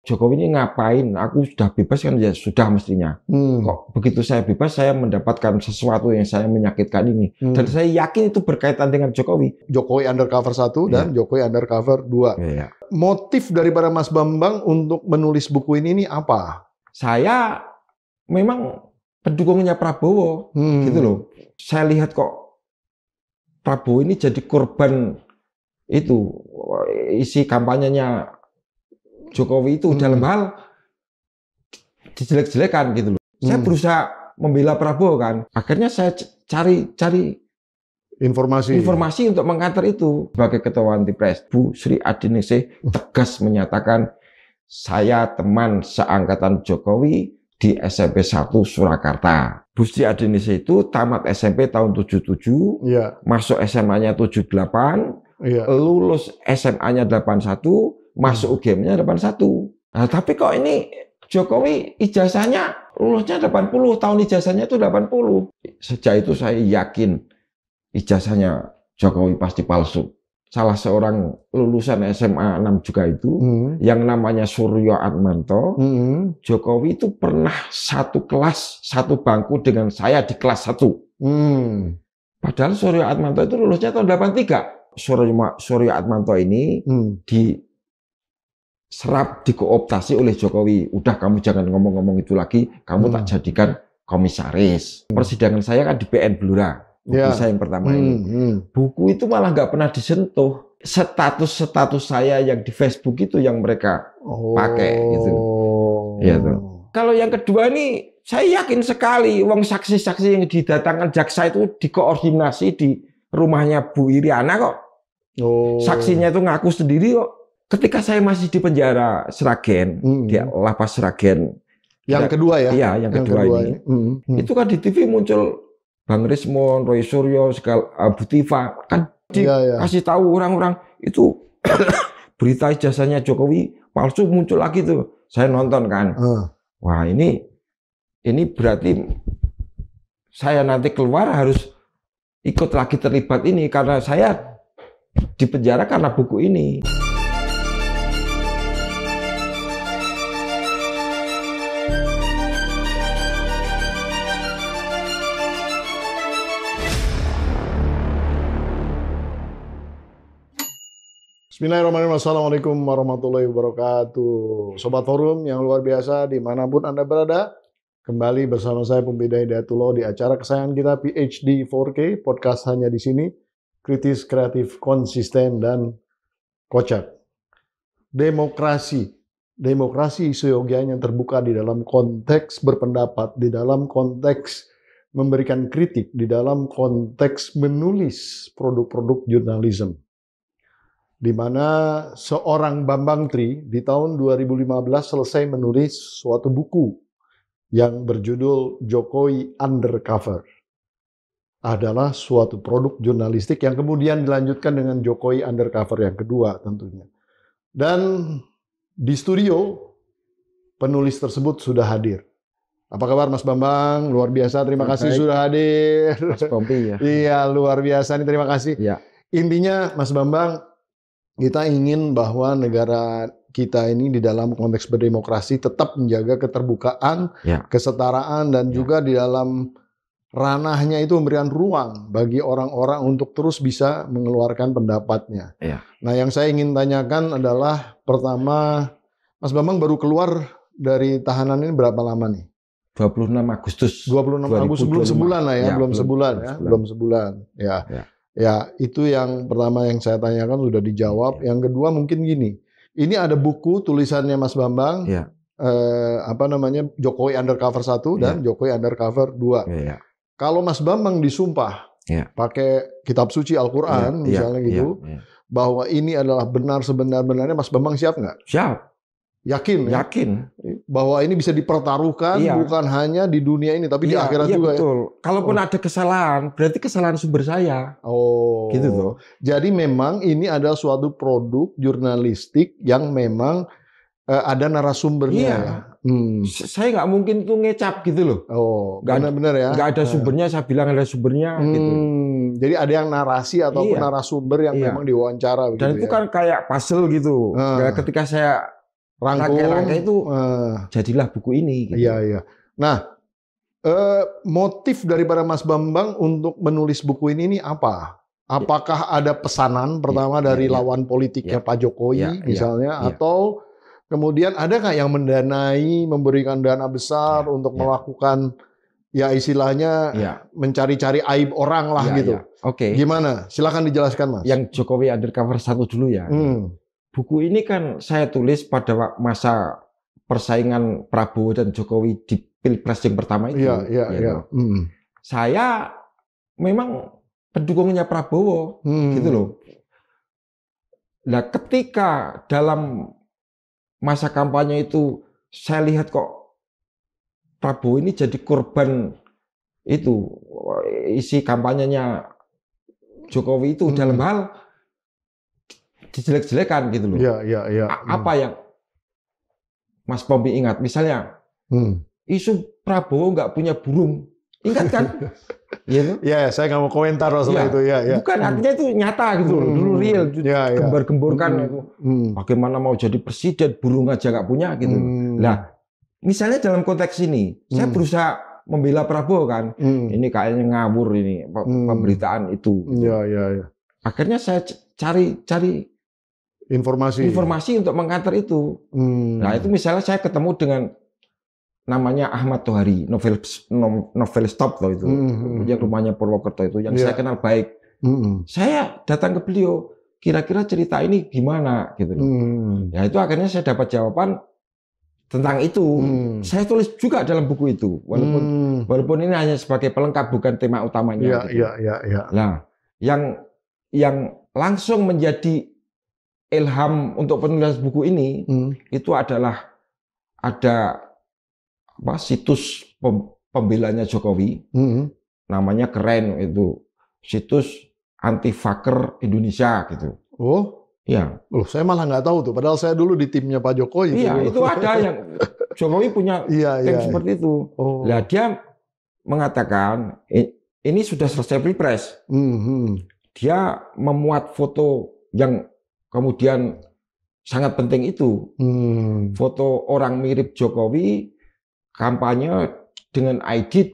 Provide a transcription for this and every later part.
Jokowi ini ngapain? Aku sudah bebas kan ya sudah mestinya. Kok begitu saya bebas saya mendapatkan sesuatu yang saya menyakitkan ini. Dan saya yakin itu berkaitan dengan Jokowi. Jokowi Undercover 1 dan Jokowi Undercover 2. Ya. Motif daripada Mas Bambang untuk menulis buku ini apa? Saya memang pendukungnya Prabowo gitu loh. Saya lihat kok Prabowo ini jadi korban itu isi kampanyenya Jokowi itu dalam hal dijelek-jelekan gitu loh. Saya berusaha membela Prabowo kan. Akhirnya saya cari informasi untuk mengkanter itu. Sebagai ketua anti pres, Bu Sri Adiningsih tegas menyatakan saya teman seangkatan Jokowi di SMP 1 Surakarta. Bu Sri Adiningsih itu tamat SMP tahun 77, masuk SMA-nya 78, lulus SMA-nya 81, masuk UGM-nya 81. Nah, tapi kok ini Jokowi ijazahnya lulusnya 80, tahun ijazahnya itu 80. Sejak itu saya yakin ijazahnya Jokowi pasti palsu. Salah seorang lulusan SMA 6 juga itu, yang namanya Suryo Atmanto, Jokowi itu pernah satu kelas, satu bangku dengan saya di kelas 1. Padahal Suryo Atmanto itu lulusnya tahun 83. Suryo Atmanto ini dikooptasi oleh Jokowi. Udah kamu jangan ngomong-ngomong itu lagi, kamu tak jadikan komisaris. Persidangan saya kan di PN Blora. Buku saya yang pertama ini. Buku itu malah nggak pernah disentuh. Status saya yang di Facebook itu yang mereka pakai gitu. Ya, tuh. Kalau yang kedua ini, saya yakin sekali uang saksi-saksi yang didatangkan jaksa itu dikoordinasi di rumahnya Bu Iriana kok. Saksinya itu ngaku sendiri kok. Ketika saya masih di penjara Sragen, di lapas Sragen. Yang kedua ya? Iya, yang kedua ini. Itu kan di TV muncul Bang Rismon, Roy Suryo, Bu Tifa, kan dikasih tahu orang-orang itu berita ijazahnya Jokowi palsu muncul lagi tuh. Saya nonton kan. Wah, ini berarti saya nanti keluar harus ikut lagi terlibat ini karena saya di penjara karena buku ini. Bismillahirrahmanirrahim. Assalamualaikum warahmatullahi wabarakatuh. Sobat Forum yang luar biasa dimanapun Anda berada, kembali bersama saya Pumpida Hidayatullah di acara kesayangan kita PhD 4K, podcast hanya di sini, kritis, kreatif, konsisten, dan kocak. Demokrasi seyogianya terbuka di dalam konteks berpendapat, di dalam konteks memberikan kritik, di dalam konteks menulis produk-produk jurnalisme. Di mana seorang Bambang Tri di tahun 2015 selesai menulis suatu buku yang berjudul Jokowi Undercover. Adalah suatu produk jurnalistik yang kemudian dilanjutkan dengan Jokowi Undercover yang kedua tentunya. Dan di studio penulis tersebut sudah hadir. Apa kabar Mas Bambang? Luar biasa, terima kasih sudah hadir. Mas Pompi ya. Iya, luar biasa nih, terima kasih. Ya. Intinya Mas Bambang, kita ingin bahwa negara kita ini di dalam konteks berdemokrasi tetap menjaga keterbukaan, kesetaraan, dan juga di dalam ranahnya itu memberikan ruang bagi orang-orang untuk terus bisa mengeluarkan pendapatnya. Nah, yang saya ingin tanyakan adalah pertama, Mas Bambang baru keluar dari tahanan ini berapa lama nih? 26 Agustus. 26 Agustus, belum sebulan lah ya, belum sebulan. Ya, itu yang pertama yang saya tanyakan sudah dijawab. Yang kedua mungkin gini, ini ada buku tulisannya Mas Bambang, Jokowi Undercover 1 dan Jokowi Undercover 2. Kalau Mas Bambang disumpah pakai kitab suci Al-Quran misalnya gitu, bahwa ini adalah benar sebenar-benarnya, Mas Bambang siap nggak? Siap. Yakin? Yakin. Bahwa ini bisa dipertaruhkan bukan hanya di dunia ini, tapi di akhirat juga. Betul. Kalaupun ada kesalahan, berarti kesalahan sumber saya. Gitu tuh. Jadi memang ini adalah suatu produk jurnalistik yang memang ada narasumbernya. Saya nggak mungkin tuh ngecap gitu loh. Benar-benar ya. Nggak ada sumbernya, saya bilang ada sumbernya. Gitu. Jadi ada yang narasi ataupun narasumber yang memang diwawancara. Dan itu kan kayak puzzle gitu. Ketika saya rangkai-rangkai itu jadilah buku ini. Gitu. Iya, iya. Nah, motif daripada Mas Bambang untuk menulis buku ini apa? Apakah ada pesanan pertama dari lawan politiknya Pak Jokowi misalnya, atau kemudian ada nggak yang mendanai, memberikan dana besar untuk melakukan ya istilahnya mencari-cari aib orang lah gitu? Oke. Gimana? Silakan dijelaskan, Mas. Yang Jokowi Undercover 1 dulu ya. Buku ini kan saya tulis pada masa persaingan Prabowo dan Jokowi di Pilpres yang pertama itu. Iya. Saya memang pendukungnya Prabowo, gitu loh. Nah, ketika dalam masa kampanye itu saya lihat kok Prabowo ini jadi korban itu isi kampanyenya Jokowi itu dalam hal dijelek-jelekan gitu loh. Iya. Apa yang Mas Pompi ingat? Misalnya isu Prabowo nggak punya burung, ingat kan? Ya, saya nggak mau komentar soal itu. Ya. Bukan, artinya itu nyata gitu loh, dulu real, gembar-gemborkan itu. Bagaimana mau jadi presiden, burung aja nggak punya gitu. Nah, misalnya dalam konteks ini, saya berusaha membela Prabowo kan, ini kayaknya ngawur ini pemberitaan itu. Iya. Akhirnya saya cari informasi untuk mengcounter itu. Nah, itu misalnya saya ketemu dengan namanya Ahmad Tohari, novel stop loh itu, yang rumahnya Purwokerto itu, yang saya kenal baik. Saya datang ke beliau, kira-kira cerita ini gimana gitu loh. Ya itu akhirnya saya dapat jawaban tentang itu. Saya tulis juga dalam buku itu, walaupun ini hanya sebagai pelengkap, bukan tema utamanya. Iya. Nah, yang langsung menjadi ilham untuk penulis buku ini itu adalah ada situs pembelanya Jokowi, namanya keren itu, situs anti-faker Indonesia gitu. Oh, iya. Loh, saya malah nggak tahu tuh. Padahal saya dulu di timnya Pak Jokowi. Iya, itu ada yang Jokowi punya tim seperti itu. Nah, dia mengatakan ini sudah selesai Pilpres. Dia memuat foto yang kemudian sangat penting itu, foto orang mirip Jokowi. Kampanye dengan ID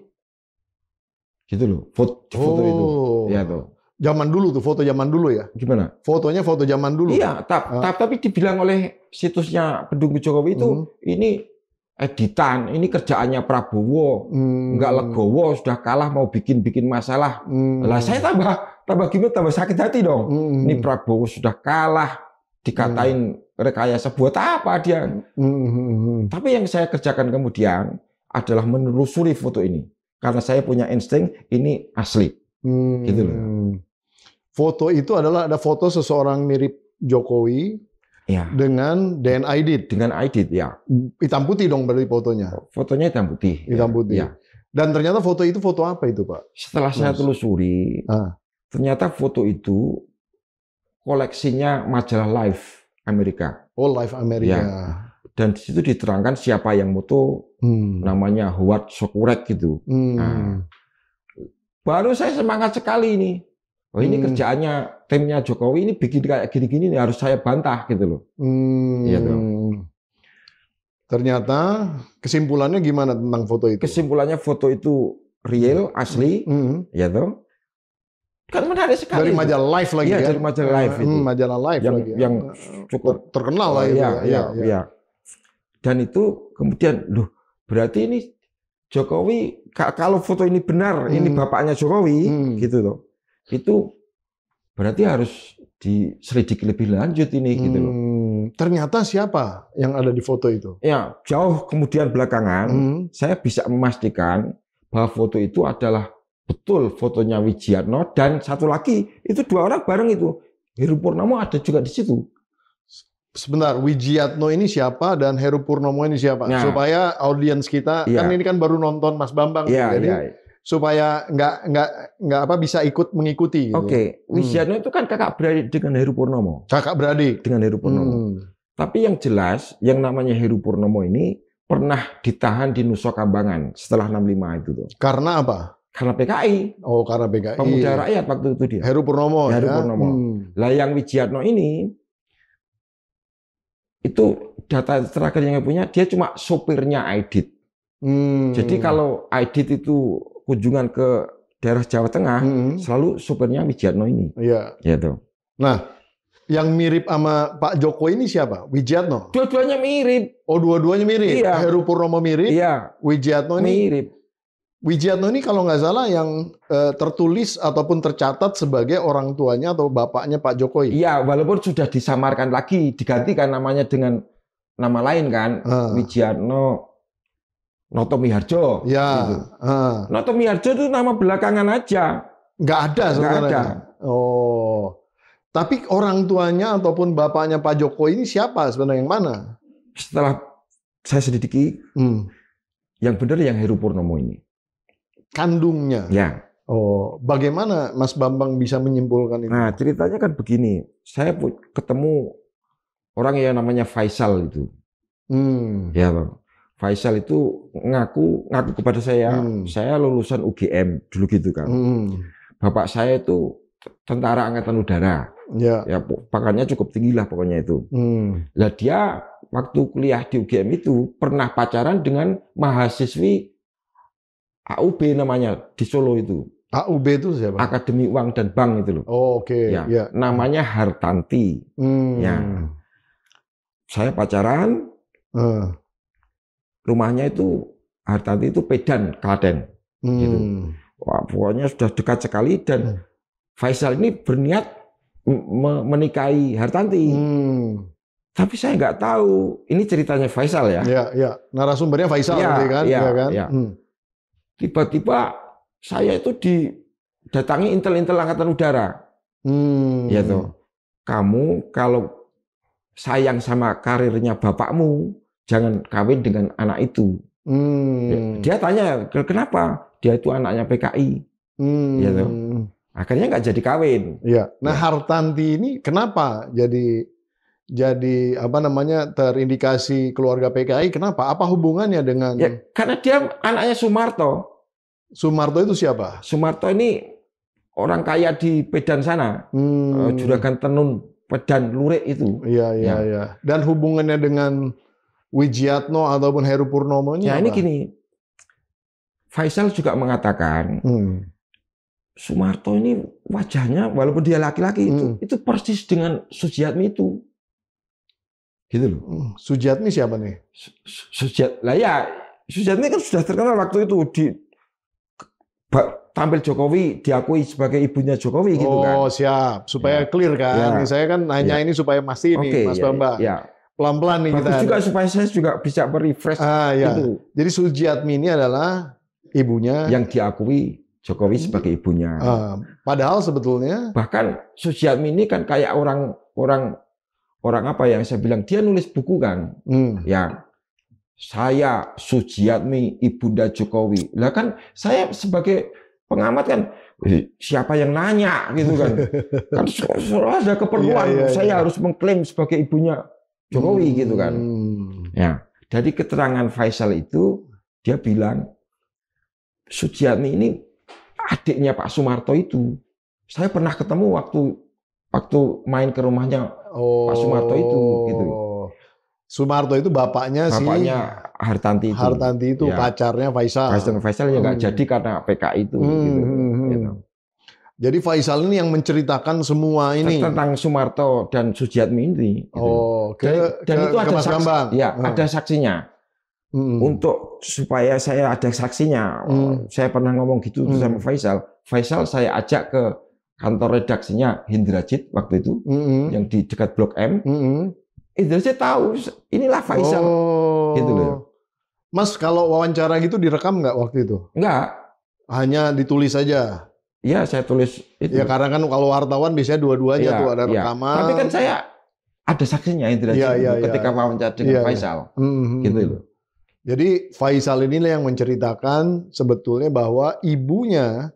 gitu loh, foto itu. Ya tuh. Zaman dulu tuh, foto zaman dulu ya. Gimana? Fotonya foto zaman dulu. Iya, tapi dibilang oleh situsnya pendukung Jokowi itu ini editan, ini kerjaannya Prabowo, nggak legowo, sudah kalah mau bikin masalah. Lah saya tambah gimana, tambah sakit hati dong. Ini Prabowo sudah kalah, dikatain rekayasa, buat apa dia? Tapi yang saya kerjakan kemudian adalah menelusuri foto ini, karena saya punya insting ini asli, gitu loh. Foto itu adalah ada foto seseorang mirip Jokowi dengan DNI, dengan ID, ya. Hitam putih dong berarti fotonya. Fotonya hitam putih. Hitam putih. Ya. Dan ternyata foto itu foto apa itu, Pak? Setelah saya telusuri, ternyata foto itu koleksinya majalah Life Amerika. Oh, Life Amerika. Ya. Dan di situ diterangkan siapa yang moto, namanya Howard Sokurek gitu. Nah, baru saya semangat sekali ini. Oh, ini kerjaannya timnya Jokowi ini bikin kayak gini-gini nih, harus saya bantah gitu loh. Gitu. Ternyata kesimpulannya gimana tentang foto itu? Kesimpulannya foto itu real, asli, ya toh. Kan menarik sekali. Dari majalah Life lagi, kan? Dari majalah Life itu. Majalah Life yang cukup terkenal lah itu. Iya. Dan itu kemudian, loh, berarti ini Jokowi, kalau foto ini benar, ini bapaknya Jokowi, gitu loh. Itu berarti harus diselidiki lebih lanjut ini, gitu loh. Ternyata siapa yang ada di foto itu? Ya, jauh kemudian belakangan, saya bisa memastikan bahwa foto itu adalah betul fotonya Wijiatno, dan satu lagi itu 2 orang bareng itu. Heru Purnomo ada juga di situ. Sebentar, Wijiatno ini siapa dan Heru Purnomo ini siapa? Nah, supaya audiens kita kan ini kan baru nonton Mas Bambang, jadi supaya nggak bisa mengikuti. Gitu. Oke, Wijiatno itu kan kakak beradik dengan Heru Purnomo. Kakak beradik dengan Heru Purnomo. Tapi yang jelas, yang namanya Heru Purnomo ini pernah ditahan di Nusa Kambangan setelah 65 itu tuh. Karena apa? Karena PKI. Oh, karena PKI. Pemuda Rakyat waktu itu dia. Heru Purnomo. Heru Purnomo. Lah yang Wijiatno ini Itu data terakhir yang saya punya, dia cuma sopirnya Aidit. Jadi kalau Aidit itu kunjungan ke daerah Jawa Tengah, selalu sopirnya Wijiatno ini. Iya. Gitu. Nah, yang mirip sama Pak Jokowi ini siapa? Wijiatno? Dua-duanya mirip. Oh, dua-duanya mirip? Iya. Heru Purnomo mirip? Iya. Wijiatno ini? Mirip. Wijiatno ini kalau nggak salah yang tertulis ataupun tercatat sebagai orang tuanya atau bapaknya Pak Jokowi. Iya, walaupun sudah disamarkan lagi, digantikan namanya dengan nama lain kan, Wijiatno Noto Miharjo. Ya. Gitu. Noto Miharjo itu nama belakangan aja. Nggak ada sebenarnya. Nggak ada. Oh. Tapi orang tuanya ataupun bapaknya Pak Jokowi ini siapa sebenarnya, yang mana? Setelah saya selidiki, yang benar yang Heru Purnomo ini. Kandungnya? Ya. Oh, bagaimana Mas Bambang bisa menyimpulkan itu? Nah, ceritanya kan begini. Saya ketemu orang yang namanya Faisal itu. Ya, Bang. Faisal itu ngaku kepada saya lulusan UGM dulu gitu kan. Bapak saya itu tentara angkatan udara. Ya, pangkatnya cukup tinggi lah pokoknya itu. Lah dia waktu kuliah di UGM itu pernah pacaran dengan mahasiswi AUB namanya di Solo itu. AUB itu siapa? Akademi Uang dan Bank itu loh. Oh, oke. Ya, namanya Hartanti. Ya. Saya pacaran. Rumahnya itu Hartanti itu Pedan, Klaten. Gitu. Wah, pokoknya sudah dekat sekali dan Faisal ini berniat menikahi Hartanti. Tapi saya nggak tahu. Ini ceritanya Faisal ya. Iya. Narasumbernya Faisal berarti kan? Iya, kan? Ya. Tiba-tiba saya itu didatangi intel-intel angkatan udara. Ya toh. Kamu kalau sayang sama karirnya bapakmu, jangan kawin dengan anak itu. Dia tanya, kenapa? Dia itu anaknya PKI. Ya toh. Akhirnya nggak jadi kawin. Iya. Nah, Hartanti ini kenapa jadi apa namanya terindikasi keluarga PKI? Kenapa? Apa hubungannya dengan? Ya, karena dia anaknya Sumarto. Sumarto itu siapa? Sumarto ini orang kaya di Pedan sana, Juragan Tenun Pedan Lurik itu. Iya. Dan hubungannya dengan Wijiatno ataupun Heru Purnomo ini? Ya, apa? ini gini. Faisal juga mengatakan. Sumarto ini wajahnya walaupun dia laki-laki itu persis dengan Sujiatmi itu, gitu loh. Sujiatmi siapa nih? Sujiatmi kan sudah terkenal waktu itu tampil Jokowi diakui sebagai ibunya Jokowi gitu kan. Oh siap, supaya clear kan. Saya kan hanya ini supaya pasti nih Mas Bambang. Pelan-pelan nih kita. Bagus juga supaya saya juga bisa merefresh gitu. Jadi Sujiatmi ini adalah ibunya yang diakui Jokowi sebagai ibunya. Padahal sebetulnya bahkan Sujiatmi ini kan kayak orang apa yang saya bilang, dia nulis buku kan. Ya, saya Sujiatmi ibunda Jokowi. Lah kan saya sebagai pengamat kan, siapa yang nanya gitu kan. Kan ada keperluan saya harus mengklaim sebagai ibunya Jokowi gitu kan. Ya, dari keterangan Faisal itu dia bilang Sujiatmi ini adiknya Pak Sumarto itu. Saya pernah ketemu waktu main ke rumahnya Pak Sumarto itu gitu. Sumarto itu bapaknya Hartanti itu. Hartanti itu pacarnya Faisal. Faisal ya nggak jadi karena PKI itu gitu. Jadi Faisal ini yang menceritakan semua ini tentang Sumarto dan Sujiatmi ini. Gitu. Dan itu ada saksi. Ya, ada saksinya. Untuk supaya saya ada saksinya, saya pernah ngomong gitu sama Faisal. Faisal saya ajak ke kantor redaksinya Hindrajit waktu itu, yang di dekat Blok M. Hindrajit tahu, inilah Faisal. Gitu loh. Mas, kalau wawancara gitu direkam nggak waktu itu? Nggak. Hanya ditulis saja? Iya, saya tulis itu. Ya karena kan kalau wartawan biasanya dua-duanya tuh ada rekaman. Tapi kan saya ada saksinya Hindrajit ketika wawancara dengan Faisal. Gitu loh. Jadi Faisal inilah yang menceritakan sebetulnya bahwa ibunya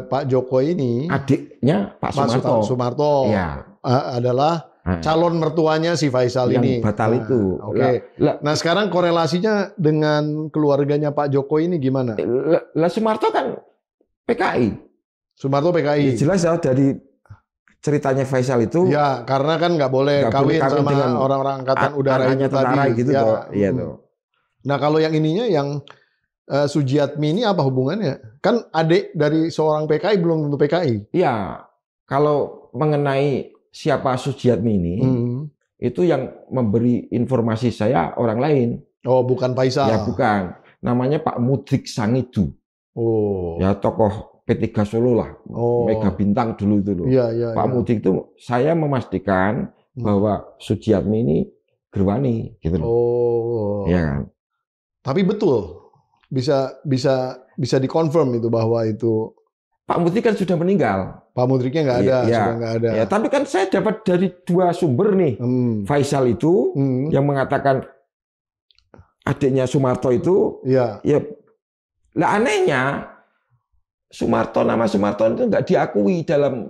Pak Jokowi ini, adiknya Pak Sumarto adalah calon mertuanya si Faisal yang ini. Batal itu. Nah sekarang korelasinya dengan keluarganya Pak Jokowi ini gimana? Lah Sumarto kan PKI. Sumarto PKI. Ya, jelas ya dari ceritanya Faisal itu Ya, karena kan nggak boleh nggak boleh kawin kawin sama dengan orang-orang angkatan udara itu anaknya tentara tadi. gitu Ya, toh. Iya mm. toh. Nah, kalau yang ininya yang Sujiatmi ini apa hubungannya? Kan adik dari seorang PKI belum tentu PKI. Iya, kalau mengenai siapa Sujiatmi ini, itu yang memberi informasi saya orang lain. Oh, bukan Faisal. Ya bukan, namanya Pak Mudrik Sangidu. Oh. Ya tokoh P3 Solo lah, Mega Bintang dulu itu loh. Iya, Pak Mudrik itu saya memastikan bahwa Sujiatmi ini gerwani gitu loh. Oh. Iya kan. Tapi betul bisa dikonfirm itu bahwa itu Pak Mudrik kan sudah meninggal. Pak Mudriknya nggak ada, sudah nggak ada. Ya, tapi kan saya dapat dari dua sumber nih. Faisal itu yang mengatakan adiknya Sumarto itu, ya, lah anehnya nama Sumarto itu nggak diakui dalam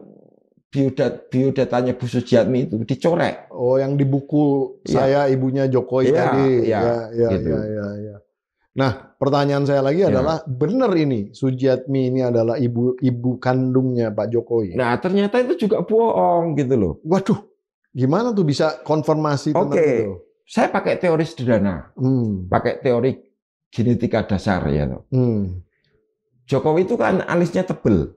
biodatanya Bu Sujiatmi itu, dicorek. Oh, yang di buku saya ibunya Jokowi tadi. Ya. Nah, pertanyaan saya lagi adalah benar ini Sujiatmi ini adalah ibu kandungnya Pak Jokowi. Nah, ternyata itu juga bohong gitu loh. Waduh, gimana tuh bisa konfirmasi tentang itu? Saya pakai teori sederhana, pakai teori genetika dasar ya. Jokowi itu kan alisnya tebel.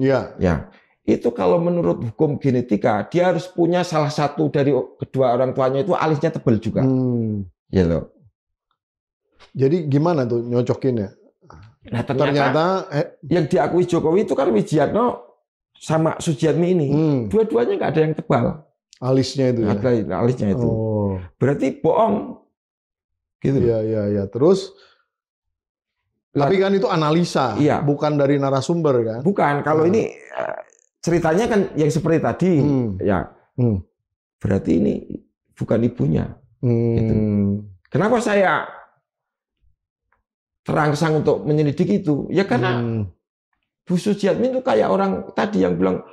Iya. Ya, itu kalau menurut hukum genetika dia harus punya salah satu dari kedua orang tuanya itu alisnya tebel juga. Ya loh. Jadi gimana tuh nyocokinnya? Nah, ternyata yang diakui Jokowi itu kan Wijiatno sama Sujiatmi ini. Dua-duanya nggak ada yang tebal. Alisnya itu ya? Alisnya itu. Oh. Berarti bohong. Gitu. Iya. Terus tapi kan itu analisa, bukan dari narasumber kan? Bukan. Kalau ini ceritanya kan yang seperti tadi, ya. Berarti ini bukan ibunya. Gitu. Kenapa saya terangsang untuk menyelidiki itu? Ya karena Bu Sujiatmi itu kayak orang tadi yang bilang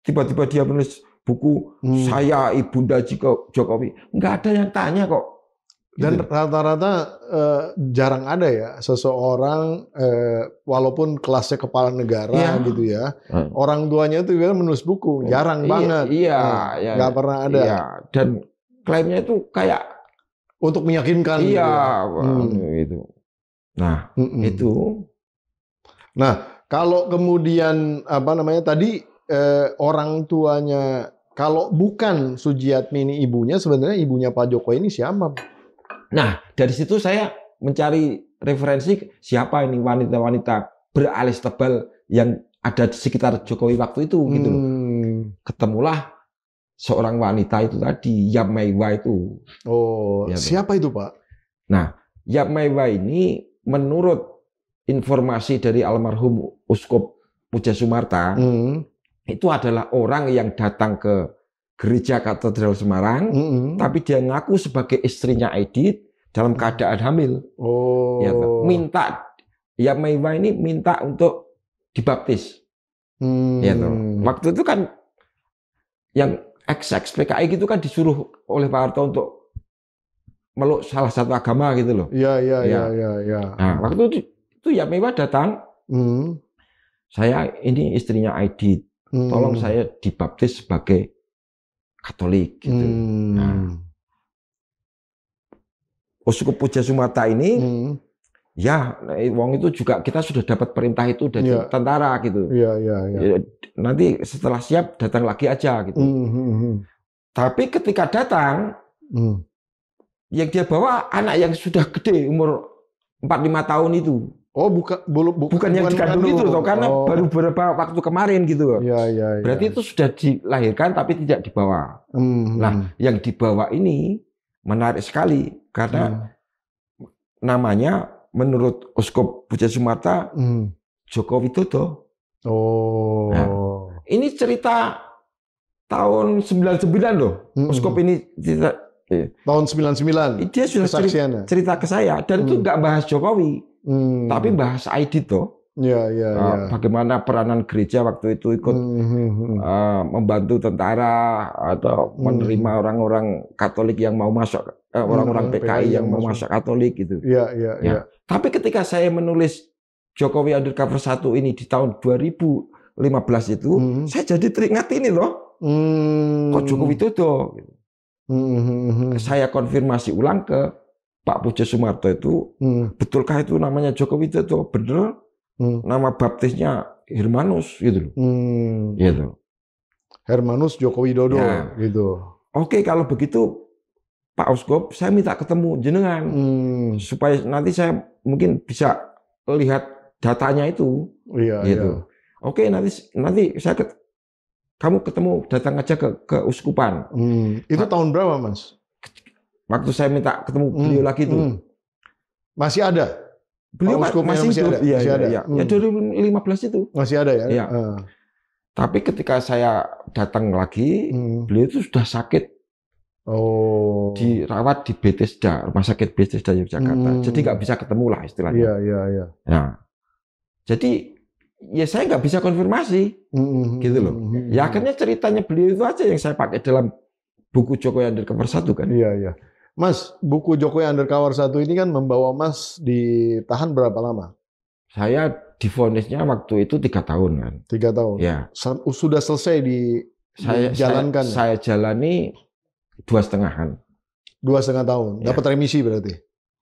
tiba-tiba dia menulis buku saya Ibunda Jokowi. Nggak ada yang tanya kok. Dan rata-rata jarang ada ya seseorang walaupun kelasnya kepala negara gitu ya, orang tuanya itu kan menulis buku, jarang banget. Nggak pernah ada. Iya. Dan klaimnya itu kayak untuk meyakinkan. Iya, itu. Nah, itu. Nah, kalau kemudian tadi orang tuanya, kalau bukan Sujiatmi ini ibunya, sebenarnya ibunya Pak Jokowi ini siapa? Nah, dari situ saya mencari referensi siapa ini wanita-wanita beralis tebal yang ada di sekitar Jokowi waktu itu gitu loh. Ketemulah seorang wanita itu tadi, Yap Meiwa itu. Oh, ya, siapa itu, Pak? Nah, Yap Meiwa ini menurut informasi dari almarhum Uskup Puja Sumarta, itu adalah orang yang datang ke Gereja Katedral Semarang, tapi dia ngaku sebagai istrinya Aidit dalam keadaan hamil. Oh. Ya, Yap Meiwa ini minta untuk dibaptis. Ya, waktu itu kan yang ex PKI gitu kan disuruh oleh Pak Harto untuk meluk salah satu agama gitu loh. Iya. Nah, waktu itu Yap Meiwa datang. Saya ini istrinya Aidit. Tolong saya dibaptis sebagai Katolik gitu. Nah, Uskup Puja Sumarta ini, ya, wong itu juga kita sudah dapat perintah itu dari tentara gitu. Iya. Nanti setelah siap datang lagi aja gitu. Tapi ketika datang, yang dia bawa anak yang sudah gede umur 4-5 tahun itu. Oh, bukan yang dikandung itu toh, karena baru beberapa waktu kemarin gitu. Iya. Berarti itu sudah dilahirkan tapi tidak dibawa. Nah, yang dibawa ini menarik sekali karena namanya menurut Uskup Puja Sumarta Joko Widodo. Oh. Nah, ini cerita tahun 99 loh. Uskup ini tahun 99. Dia sudah cerita ke saya dan itu nggak bahas Jokowi. Tapi bahas Aidit toh. Iya. Bagaimana peranan gereja waktu itu ikut membantu tentara atau menerima orang-orang Katolik yang mau masuk, orang-orang PKI yang mau masuk Katolik gitu. Iya. Tapi ketika saya menulis Jokowi Undercover 1 ini di tahun 2000, 2015 itu, saya jadi teringat ini loh, kok Joko Widodo. Saya konfirmasi ulang ke Pak Pujo Sumarto itu, betulkah itu namanya Joko Widodo? Bener, nama baptisnya Hermanus gitu loh. Gitu. Hermanus Joko Widodo Ya. gitu. Oke, kalau begitu Pak Uskup, saya minta ketemu jenengan supaya nanti saya mungkin bisa lihat datanya itu. Iya, Gitu. iya. Oke, nanti saya kamu ketemu, datang aja ke uskupan. Itu tahun berapa, Mas? Waktu saya minta ketemu beliau lagi itu. Masih ada? Beliau Pak Uskupnya masih hidup. Iya, masih ada. iya. Ya 2015 itu. Masih ada ya? Iya. Tapi ketika saya datang lagi, beliau itu sudah sakit. Dirawat di Bethesda, Rumah Sakit Bethesda Yogyakarta. Jadi nggak bisa ketemu lah istilahnya. Iya, iya, iya. Nah, jadi ya saya nggak bisa konfirmasi, gitu loh. Ya akhirnya ceritanya beliau itu aja yang saya pakai dalam buku Jokowi Undercover 1 kan. Iya, iya. Mas, buku Jokowi Undercover 1 ini kan membawa Mas ditahan berapa lama? Saya divonisnya waktu itu 3 tahun kan. 3 tahun. Ya. Sudah selesai dijalankan. Saya jalani 2,5-an. 2,5 tahun. Ya. Dapat remisi berarti?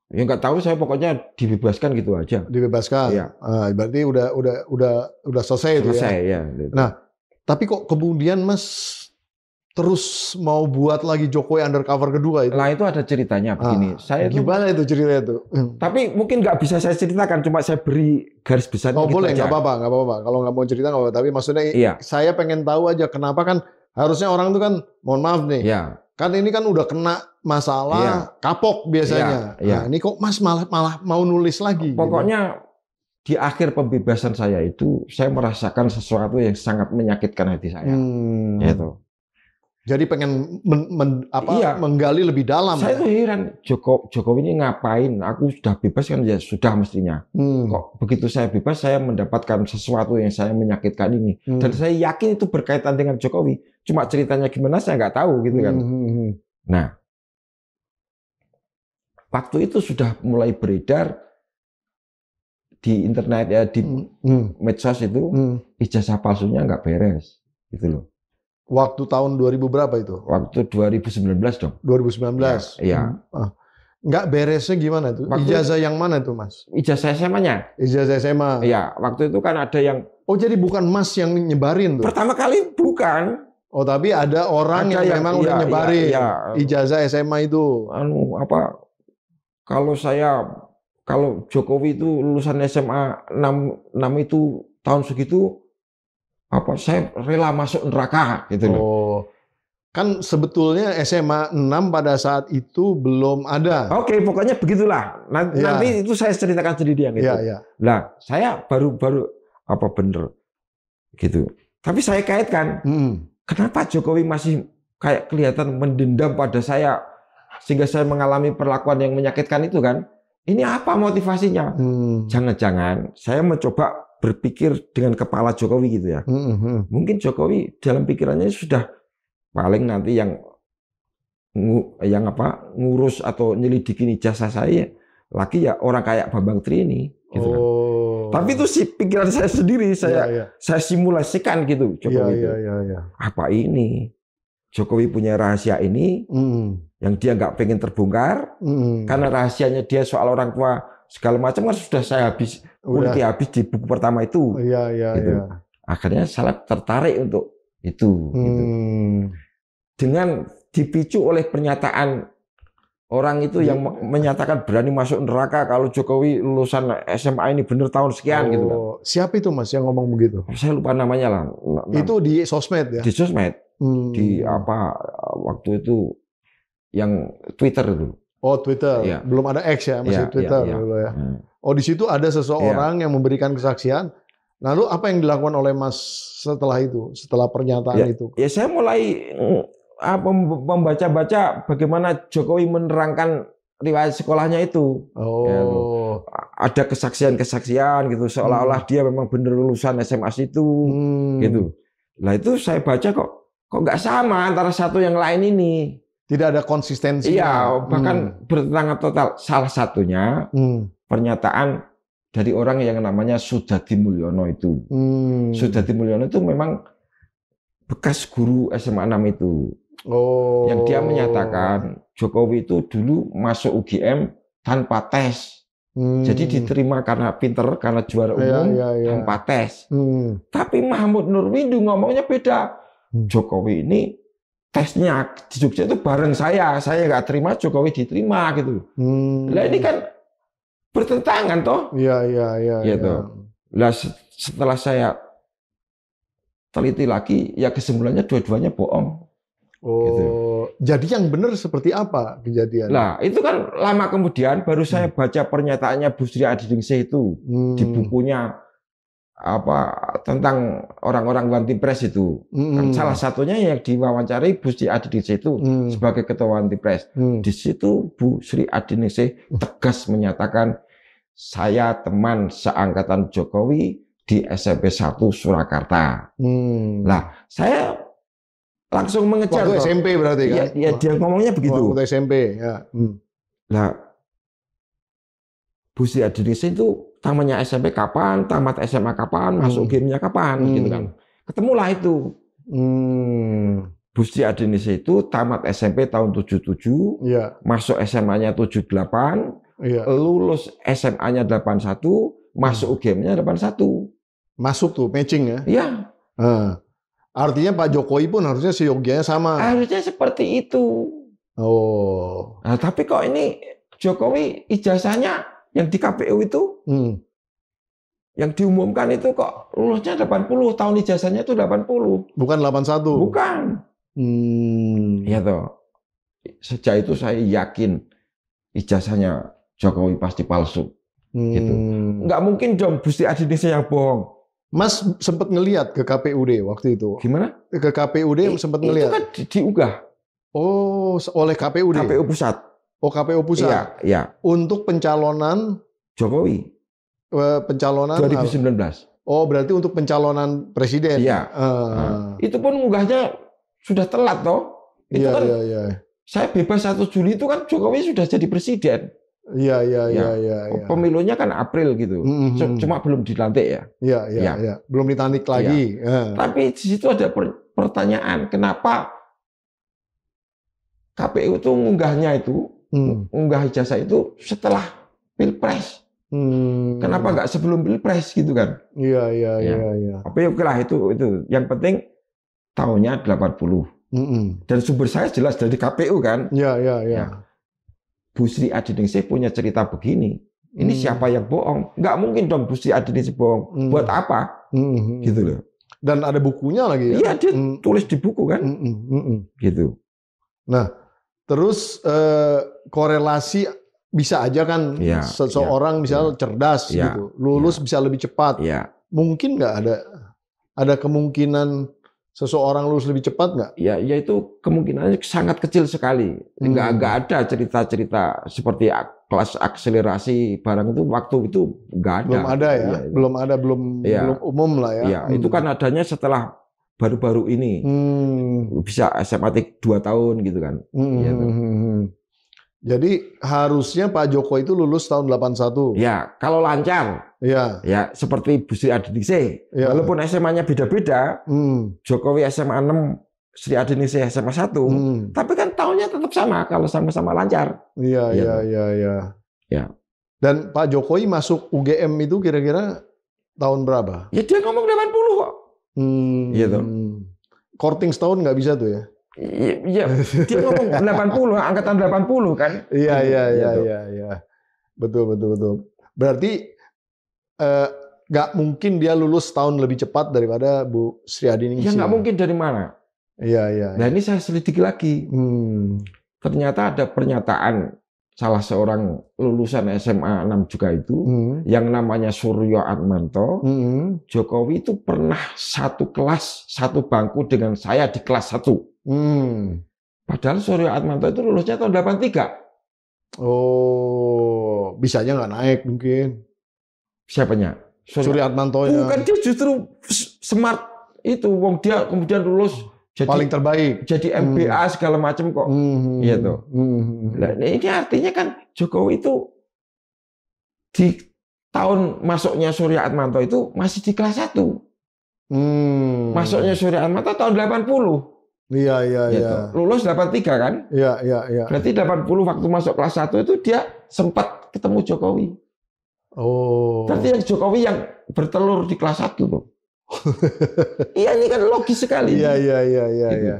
Ya nggak tahu, saya pokoknya dibebaskan gitu aja. Dibebaskan. Ya. Berarti udah selesai itu ya. Selesai ya. Gitu. Nah, tapi kok kemudian Mas terus mau buat lagi Jokowi Undercover kedua itu? Nah, itu ada ceritanya begini. Saya gimana itu ceritanya itu? Tapi mungkin nggak bisa saya ceritakan, cuma saya beri garis besarnya. Oh, gitu boleh, aja. nggak apa-apa. Kalau nggak mau cerita nggak apa-apa. Tapi maksudnya saya pengen tahu aja kenapa kan harusnya orang itu kan, mohon maaf nih, kan ini kan udah kena masalah kapok biasanya. Nah, ini kok Mas malah mau nulis lagi? Pokoknya di akhir pembebasan saya itu, saya merasakan sesuatu yang sangat menyakitkan hati saya. Gitu. Jadi pengen menggali lebih dalam. Saya tuh heran, Jokowi ini ngapain? Aku sudah bebas kan, ya sudah mestinya. Kok begitu saya bebas, saya mendapatkan sesuatu yang saya menyakitkan ini. Dan saya yakin itu berkaitan dengan Jokowi. Cuma ceritanya gimana saya nggak tahu gitu kan. Nah, waktu itu sudah mulai beredar di internet ya, di medsos itu, ijazah palsunya nggak beres, gitu loh. Waktu tahun 2000 berapa itu? Waktu 2019 dong. 2019? Iya. Nggak beresnya gimana itu? Ijazah yang mana itu, Mas? Ijazah SMA-nya. Ijazah SMA. Iya, waktu itu kan ada yang... Oh, jadi bukan Mas yang nyebarin tuh? Pertama kali bukan. Oh, tapi ada orang yang memang udah nyebarin ijazah SMA itu. Kalau Jokowi itu lulusan SMA 6 itu tahun segitu, saya rela masuk neraka gitu loh. Oh, kan sebetulnya SMA 6 pada saat itu belum ada. Oke, pokoknya begitulah. Nanti itu saya ceritakan sendiri yang itu. Nah, saya baru bener gitu. Tapi saya kaitkan, kenapa Jokowi masih kayak kelihatan mendendam pada saya sehingga saya mengalami perlakuan yang menyakitkan itu kan? Ini apa motivasinya? Jangan-jangan saya mencoba berpikir dengan kepala Jokowi gitu ya. Mungkin Jokowi dalam pikirannya sudah paling nanti yang ngurus atau nyelidikin ijazah saya lagi ya orang kayak Bambang Tri ini gitu kan. Tapi itu sih pikiran saya sendiri, saya simulasikan gitu Jokowi itu. Apa ini? Jokowi punya rahasia ini yang dia nggak pengen terbongkar karena rahasianya dia soal orang tua segala macam kan sudah saya habis di buku pertama itu. Gitu. Akhirnya saya tertarik untuk itu. Gitu. Dengan dipicu oleh pernyataan orang itu yang menyatakan berani masuk neraka kalau Jokowi lulusan SMA ini benar tahun sekian gitu kan. Siapa itu Mas yang ngomong begitu? Saya lupa namanya lah. Itu di sosmed ya? Di sosmed. Di waktu itu yang Twitter itu. Oh, Twitter. Belum ada X ya, masih Twitter dulu ya. Oh, di situ ada seseorang yang memberikan kesaksian. Lalu apa yang dilakukan oleh Mas setelah itu, setelah pernyataan itu? Ya saya mulai membaca-baca bagaimana Jokowi menerangkan riwayat sekolahnya itu. Ada kesaksian-kesaksian gitu, seolah-olah dia memang benar lulusan SMA itu, gitu. Nah itu saya baca kok nggak sama antara satu yang lain ini. Tidak ada konsistensi. Iya, bahkan bertentangan total. Salah satunya pernyataan dari orang yang namanya Sudadi Mulyono itu. Sudadi Mulyono itu memang bekas guru SMA 6 itu. Oh. Yang dia menyatakan Jokowi itu dulu masuk UGM tanpa tes. Jadi diterima karena pinter, karena juara umum, tanpa tes. Tapi Mahmud Nurwindu ngomongnya beda. Jokowi ini tesnya di Jogja itu bareng saya nggak terima, Jokowi diterima gitu. Lah ini kan bertentangan toh. Iya. Gitu. Lah setelah saya teliti lagi, ya kesimpulannya dua-duanya bohong. Oh, gitu. Jadi yang benar seperti apa kejadian? Lah itu kan lama kemudian baru saya baca pernyataannya Bu Sri Adiningsih itu di bukunya apa tentang orang-orang anti pres itu. Kan salah satunya yang diwawancari Bu Sri Adiningsih itu sebagai ketua anti pres. Di situ Bu Sri Adiningsih tegas menyatakan saya teman seangkatan Jokowi di SMP 1 Surakarta. Lah saya langsung mengejar. Waktu SMP berarti kan? Ya dia ngomongnya begitu. Waktu SMP ya. Lah Bu Sri Adiningsih itu tamatnya SMP kapan, tamat SMA kapan, masuk gamenya kapan, gitu kan. Ketemulah itu. Bu Sri Adiningsih itu tamat SMP tahun 77, masuk SMA-nya 78, lulus SMA-nya 81, masuk UGM-nya 81. Masuk tuh, matching ya? Iya. Artinya Pak Jokowi pun harusnya seyogianya sama. Harusnya seperti itu. Oh. Nah, tapi kok ini Jokowi ijazahnya yang di KPU itu, yang diumumkan itu kok lulusnya 80, tahun ijazahnya itu 80. Bukan 81? Bukan. Ya toh. Sejak itu saya yakin ijazahnya Jokowi pasti palsu. Gitu. Nggak mungkin dong Bu Sri Adiningsih yang bohong. Mas sempat ngelihat ke KPUD waktu itu. Gimana? Ke KPUD sempat ngelihat. Itu kan diunggah. Oh, oleh KPUD. KPU pusat. Oh, KPU pusat. Iya. Untuk pencalonan Jokowi. Pencalonan 2019. Oh, berarti untuk pencalonan presiden. Iya. Itu pun unggahnya sudah telat toh. Itu kan saya bebas 1 Juli itu kan Jokowi sudah jadi presiden. Iya. Pemilunya kan April gitu. Cuma belum dilantik ya. Iya. Belum dilantik lagi. Tapi di situ ada pertanyaan, kenapa KPU itu unggahnya itu, unggah ijazah itu setelah Pilpres. Kenapa nggak sebelum Pilpres gitu kan? Iya. Tapi oke lah itu. Yang penting tahunnya 80. Dan sumber saya jelas dari KPU kan. Iya. Bu Sri Adiningsih punya cerita begini. Ini siapa yang bohong? Nggak mungkin dong Bu Sri Adiningsih bohong. Buat apa? Gitu loh. Dan ada bukunya lagi. Iya, dia tulis di buku kan. Gitu. Nah, terus korelasi bisa aja kan seseorang misalnya cerdas gitu, lulus bisa lebih cepat. Mungkin nggak ada kemungkinan seseorang lulus lebih cepat nggak? Ya itu kemungkinannya sangat kecil sekali. Nggak ada cerita-cerita seperti kelas akselerasi barang itu waktu itu nggak ada. Belum ada ya? Belum umum lah ya. Iya, itu kan adanya setelah baru-baru ini. Bisa SMA 2 tahun gitu kan. Jadi harusnya Pak Jokowi itu lulus tahun 81. Ya, kalau lancar. Ya, seperti Bu Sri Adiningsih. Walaupun SMA-nya beda-beda, Jokowi SMA 6, Sri Adiningsih SMA 1, tapi kan tahunnya tetap sama kalau sama-sama lancar. Iya. Dan Pak Jokowi masuk UGM itu kira-kira tahun berapa? Ya dia ngomong 80 kok. Gitu. Korting setahun nggak bisa tuh ya? Iya, dia ngomong 80, angkatan 80 kan? Iya. Betul. Berarti nggak mungkin dia lulus tahun lebih cepat daripada Bu Sri Adiningsih. Ya nggak mungkin dari mana? Iya. Nah ini saya selidiki lagi. Ternyata ada pernyataan salah seorang lulusan SMA 6 juga itu, yang namanya Suryo Atmanto. Jokowi itu pernah satu kelas, satu bangku dengan saya di kelas 1. Padahal Suryo Atmanto itu lulusnya tahun 83. Oh, bisanya nggak naik mungkin. Siapanya? Suryo Atmanto. Bukan, dia justru smart itu. Wong dia kemudian lulus jadi paling terbaik. Jadi MBA segala macam kok. Gitu. Nah, ini artinya kan Jokowi itu tahun masuknya Surya Atmanto itu masih di kelas 1. Masuknya Surya Atmanto tahun 80. Iya, iya, Gitu. iya. Lulus 83 kan? Iya, iya, iya. Berarti 80 waktu masuk kelas 1 itu dia sempat ketemu Jokowi. Oh. Berarti yang Jokowi yang bertelur di kelas 1 tuh. Iya, ini kan logis sekali. Iya, iya, iya, iya, Gitu. iya.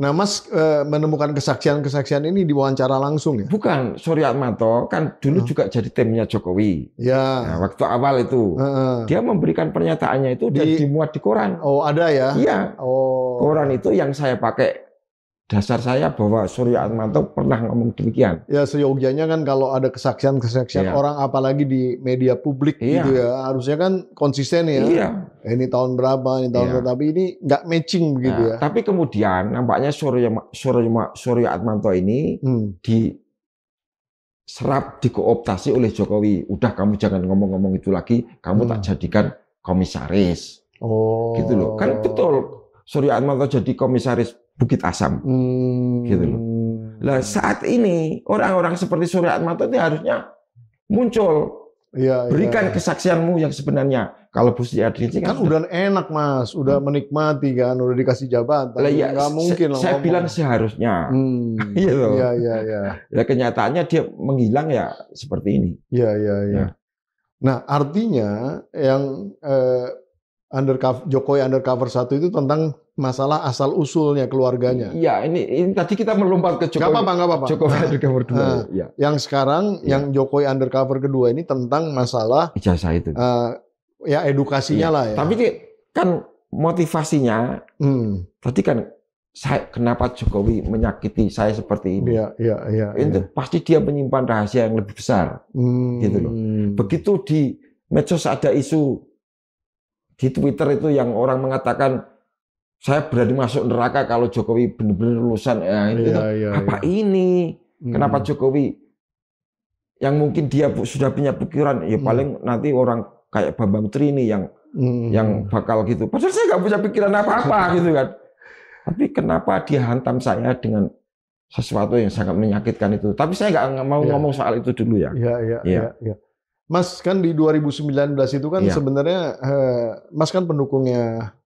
Nah, Mas menemukan kesaksian-kesaksian ini di wawancara langsung ya? Bukan, Surya Atmanto kan dulu juga jadi timnya Jokowi. Ya. Nah, waktu awal itu dia memberikan pernyataannya itu dan dimuat di koran. Oh, ada ya? Iya. Oh. Koran itu yang saya pakai dasar saya bahwa Surya Atmanto pernah ngomong demikian. Ya, seyogianya kan kalau ada kesaksian-kesaksian orang apalagi di media publik gitu ya, harusnya kan konsisten ya. Iya. Ini tahun berapa, ini tahun berapa, tapi ini nggak matching begitu ya. Tapi kemudian nampaknya Surya Atmanto ini diserap, dikooptasi oleh Jokowi. Udah kamu jangan ngomong-ngomong itu lagi, kamu tak jadikan komisaris. Oh. Gitu loh. Kan betul Surya Atmanto jadi komisaris Bukit Asam. Gitu loh. Nah, saat ini orang-orang seperti Surya Atmanto itu harusnya muncul. Ya, berikan kesaksianmu yang sebenarnya. Kalau Bu Sri Adiningsih kan udah enak Mas, udah menikmati kan, udah dikasih jabatan. Ya, nggak mungkin lah. Saya bilang seharusnya. Gitu. Iya, iya, iya. Ya kenyataannya dia menghilang ya seperti ini. Iya, iya, iya. Nah, artinya yang Jokowi Undercover 1 itu tentang masalah asal usulnya keluarganya. Iya, ini tadi kita melompat ke Jokowi. Gak apa-apa. Jokowi Undercover 2. Nah, ya. Yang sekarang yang Jokowi Undercover kedua ini tentang masalah ijazah itu. Ya edukasinya lah ya. Tapi kan motivasinya tadi kan kenapa Jokowi menyakiti saya seperti ini? Iya. Itu pasti dia menyimpan rahasia yang lebih besar. Gitu loh. Begitu di medsos ada isu di Twitter itu yang orang mengatakan saya berani masuk neraka kalau Jokowi benar-benar lulusan. Ini? Kenapa Jokowi yang mungkin dia sudah punya pikiran ya paling nanti orang kayak Bambang Trini yang bakal gitu. Padahal saya nggak punya pikiran apa-apa gitu kan. Tapi kenapa dia hantam saya dengan sesuatu yang sangat menyakitkan itu? Tapi saya nggak mau ngomong soal itu dulu ya. Iya. Mas kan di 2019 itu kan sebenarnya Mas kan pendukungnya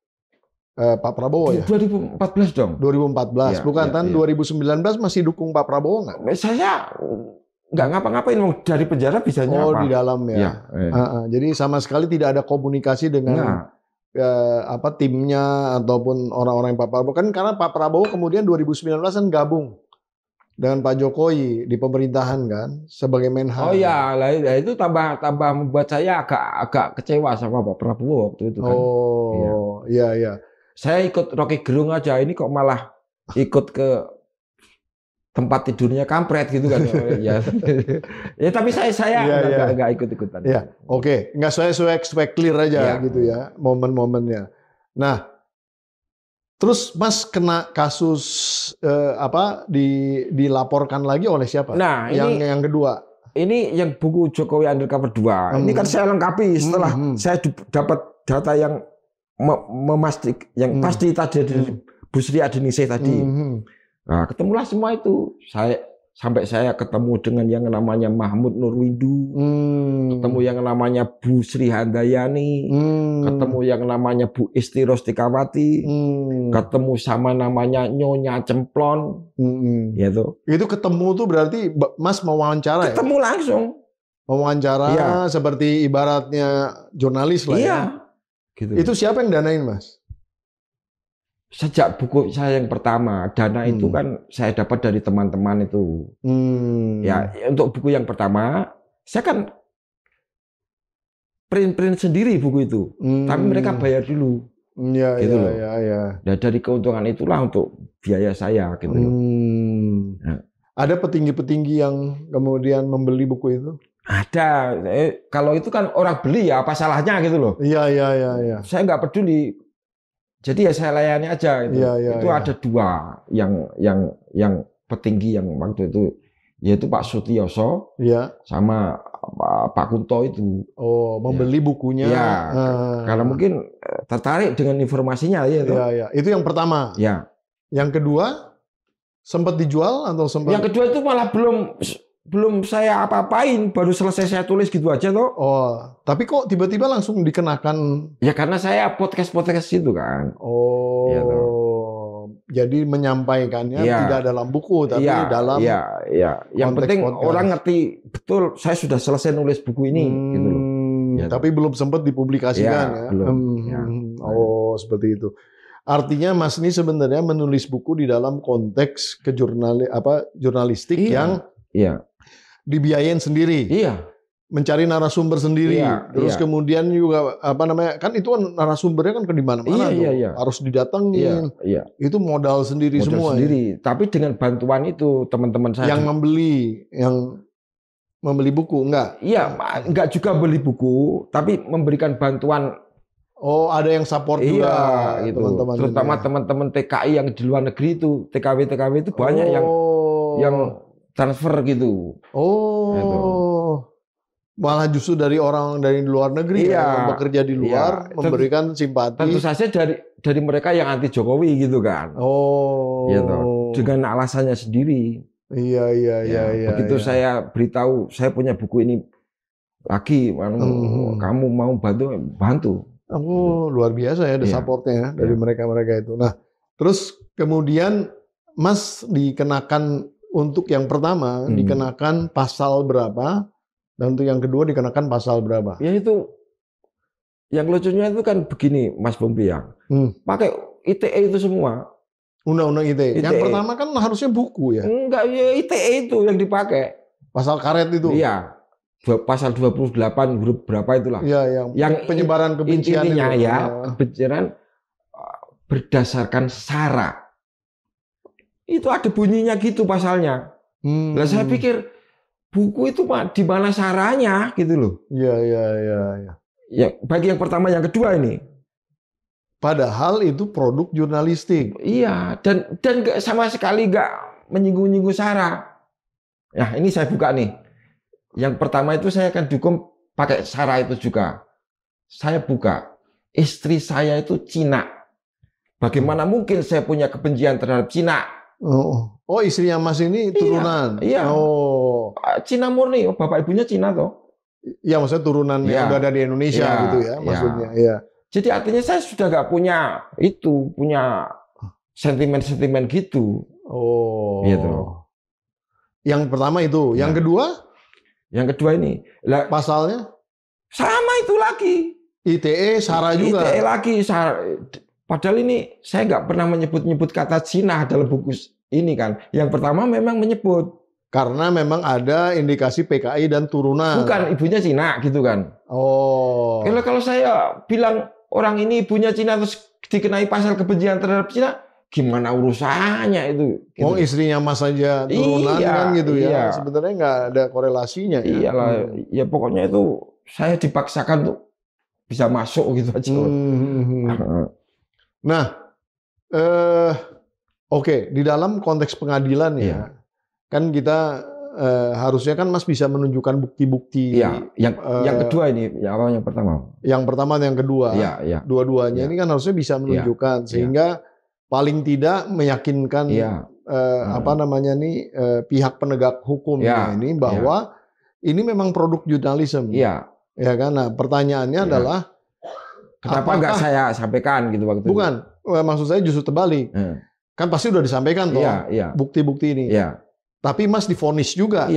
Pak Prabowo ya? 2014 dong. 2014, bukan kan? 2019 masih dukung Pak Prabowo nggak? Saya nggak ngapa-ngapain, dari penjara bisanya apa? Di dalam ya. Jadi sama sekali tidak ada komunikasi dengan timnya ataupun orang-orang Pak Prabowo. Kan karena Pak Prabowo kemudian 2019 kan gabung dengan Pak Jokowi di pemerintahan kan sebagai Menhan. Oh ya, lah itu tambah membuat saya agak kecewa sama Pak Prabowo waktu itu kan. Oh, iya. Saya ikut Rocky Gerung aja, ini kok malah ikut ke tempat tidurnya kampret gitu kan. Ya tapi saya nggak ikut-ikutan. Ya, oke. Nggak supaya clear aja gitu ya momen-momennya. Nah, terus Mas kena kasus dilaporkan lagi oleh siapa? Nah, yang kedua. Ini yang buku Jokowi Undercover 2. Ini kan saya lengkapi setelah saya dapat data yang pasti tadi dari Bu Sri Adiningsih tadi. Nah, ketemulah semua itu. Sampai saya ketemu dengan yang namanya Mahmud Nurwindu, ketemu yang namanya Bu Sri Handayani, ketemu yang namanya Bu Isti Rostikawati, ketemu sama namanya Nyonya Cemplon, gitu. Itu ketemu tuh berarti Mas mau wawancara? Ketemu langsung. Wawancara seperti ibaratnya jurnalis lah ya. Gitu. Itu siapa yang danain Mas? Sejak buku saya yang pertama, dana itu kan saya dapat dari teman-teman itu. Ya, untuk buku yang pertama, saya kan print sendiri buku itu. Tapi mereka bayar dulu. Gitu loh. Nah, dari keuntungan itulah untuk biaya saya gitu loh. Nah. Ada petinggi-petinggi yang kemudian membeli buku itu? Ada. Kalau itu kan orang beli ya, apa salahnya gitu loh. Iya. Saya nggak peduli. Jadi ya saya layani aja itu. Itu ada dua yang petinggi yang waktu itu, yaitu Pak Sutioso sama Pak Kunto itu. Oh, membeli bukunya. Ya, karena mungkin tertarik dengan informasinya ya. Itu yang pertama. Ya. Yang kedua sempat dijual atau sempat? Yang kedua itu malah belum belum saya apa-apain, baru selesai saya tulis gitu aja toh. Oh, tapi kok tiba-tiba langsung dikenakan? Ya karena saya podcast itu kan. Oh, Iya, toh. jadi menyampaikannya Iya. tidak dalam buku, tapi Iya, dalam iya. Yang konteks penting podcast. orang ngerti betul saya sudah selesai nulis buku ini gitu loh. Ya, tapi belum sempat dipublikasikan Ya, ya. belum. Ya. Oh, seperti itu. Artinya Mas ini sebenarnya menulis buku di dalam konteks jurnalistik yang Iya. dibiayain sendiri. Iya. Mencari narasumber sendiri. Iya, Terus iya. kemudian juga kan itu kan narasumbernya kan ke di mana-mana tuh. Iya. Harus didatengin. Iya. Itu modal sendiri Modal semua. sendiri. Tapi dengan bantuan itu teman-teman saya Yang membeli buku enggak? Iya, enggak juga beli buku, tapi memberikan bantuan. Oh, ada yang support juga Gitu. teman-teman. Terutama teman-teman TKI yang di luar negeri itu, TKW itu banyak yang transfer gitu. Oh. Gitu. Malah justru dari orang dari luar negeri yang bekerja di luar memberikan simpati. Tentu saja dari mereka yang anti Jokowi gitu kan. Oh. Gitu. Dengan alasannya sendiri. Iya. Begitu saya beritahu saya punya buku ini lagi, kamu mau bantu. Oh, luar biasa ya, ada supportnya dari mereka-mereka itu. Nah, terus kemudian Mas dikenakan untuk yang pertama dikenakan pasal berapa, dan untuk yang kedua dikenakan pasal berapa? Ya itu, yang lucunya itu kan begini, Mas Bompiang, pakai ITE itu semua. Undang-undang ITE. Yang pertama kan harusnya buku ya? Enggak, ya ITE itu yang dipakai. Pasal karet itu? Iya. Pasal 28 huruf berapa itulah. Iya, yang penyebaran kebencian intinya itu. Kebencian berdasarkan sara. Itu ada bunyinya gitu pasalnya. Lah saya pikir buku itu di mana saranya gitu loh. Iya. Ya, bagi yang pertama, yang kedua ini. Padahal itu produk jurnalistik. Iya, dan sama sekali nggak menyinggung-nyinggung sara. Nah, ini saya buka nih. Yang pertama itu saya akan dukung pakai sara itu juga. Saya buka, istri saya itu Cina. Bagaimana mungkin saya punya kebencian terhadap Cina? Oh, istrinya Mas ini turunan? Iya. Oh, Cina murni, bapak ibunya Cina toh. Iya, maksudnya turunan yang udah ada di Indonesia gitu ya, maksudnya. Iya. Jadi artinya saya sudah nggak punya sentimen-sentimen gitu. Oh. Gitu. Yang pertama itu, yang kedua? Yang kedua ini, pasalnya sama itu lagi. ITE sara juga. ITE lagi. Padahal ini saya nggak pernah menyebut kata Cina dalam buku ini kan. Yang pertama memang menyebut. Karena memang ada indikasi PKI dan turunan. Bukan, ibunya Cina gitu kan. Oh. Kalau saya bilang orang ini ibunya Cina terus dikenai pasal kebencian terhadap Cina, gimana urusannya itu? Gitu. Oh, istrinya Mas saja turunan kan gitu ya. Sebenarnya nggak ada korelasinya ya. Iyalah, ya pokoknya itu saya dipaksakan tuh bisa masuk gitu aja. Nah, oke, di dalam konteks pengadilan ya, kan kita harusnya kan Mas bisa menunjukkan bukti-bukti. Iya, yang kedua ini, yang pertama? Yang pertama dan yang kedua. Iya. Dua-duanya ini kan harusnya bisa menunjukkan sehingga paling tidak meyakinkan pihak penegak hukum ini bahwa ini memang produk jurnalisme. Iya. Ya kan. Nah, pertanyaannya adalah kenapa nggak saya sampaikan gitu waktu bukan, maksud saya justru terbalik. Kan pasti udah disampaikan toh bukti-bukti ini. Iya. Tapi Mas divonis juga,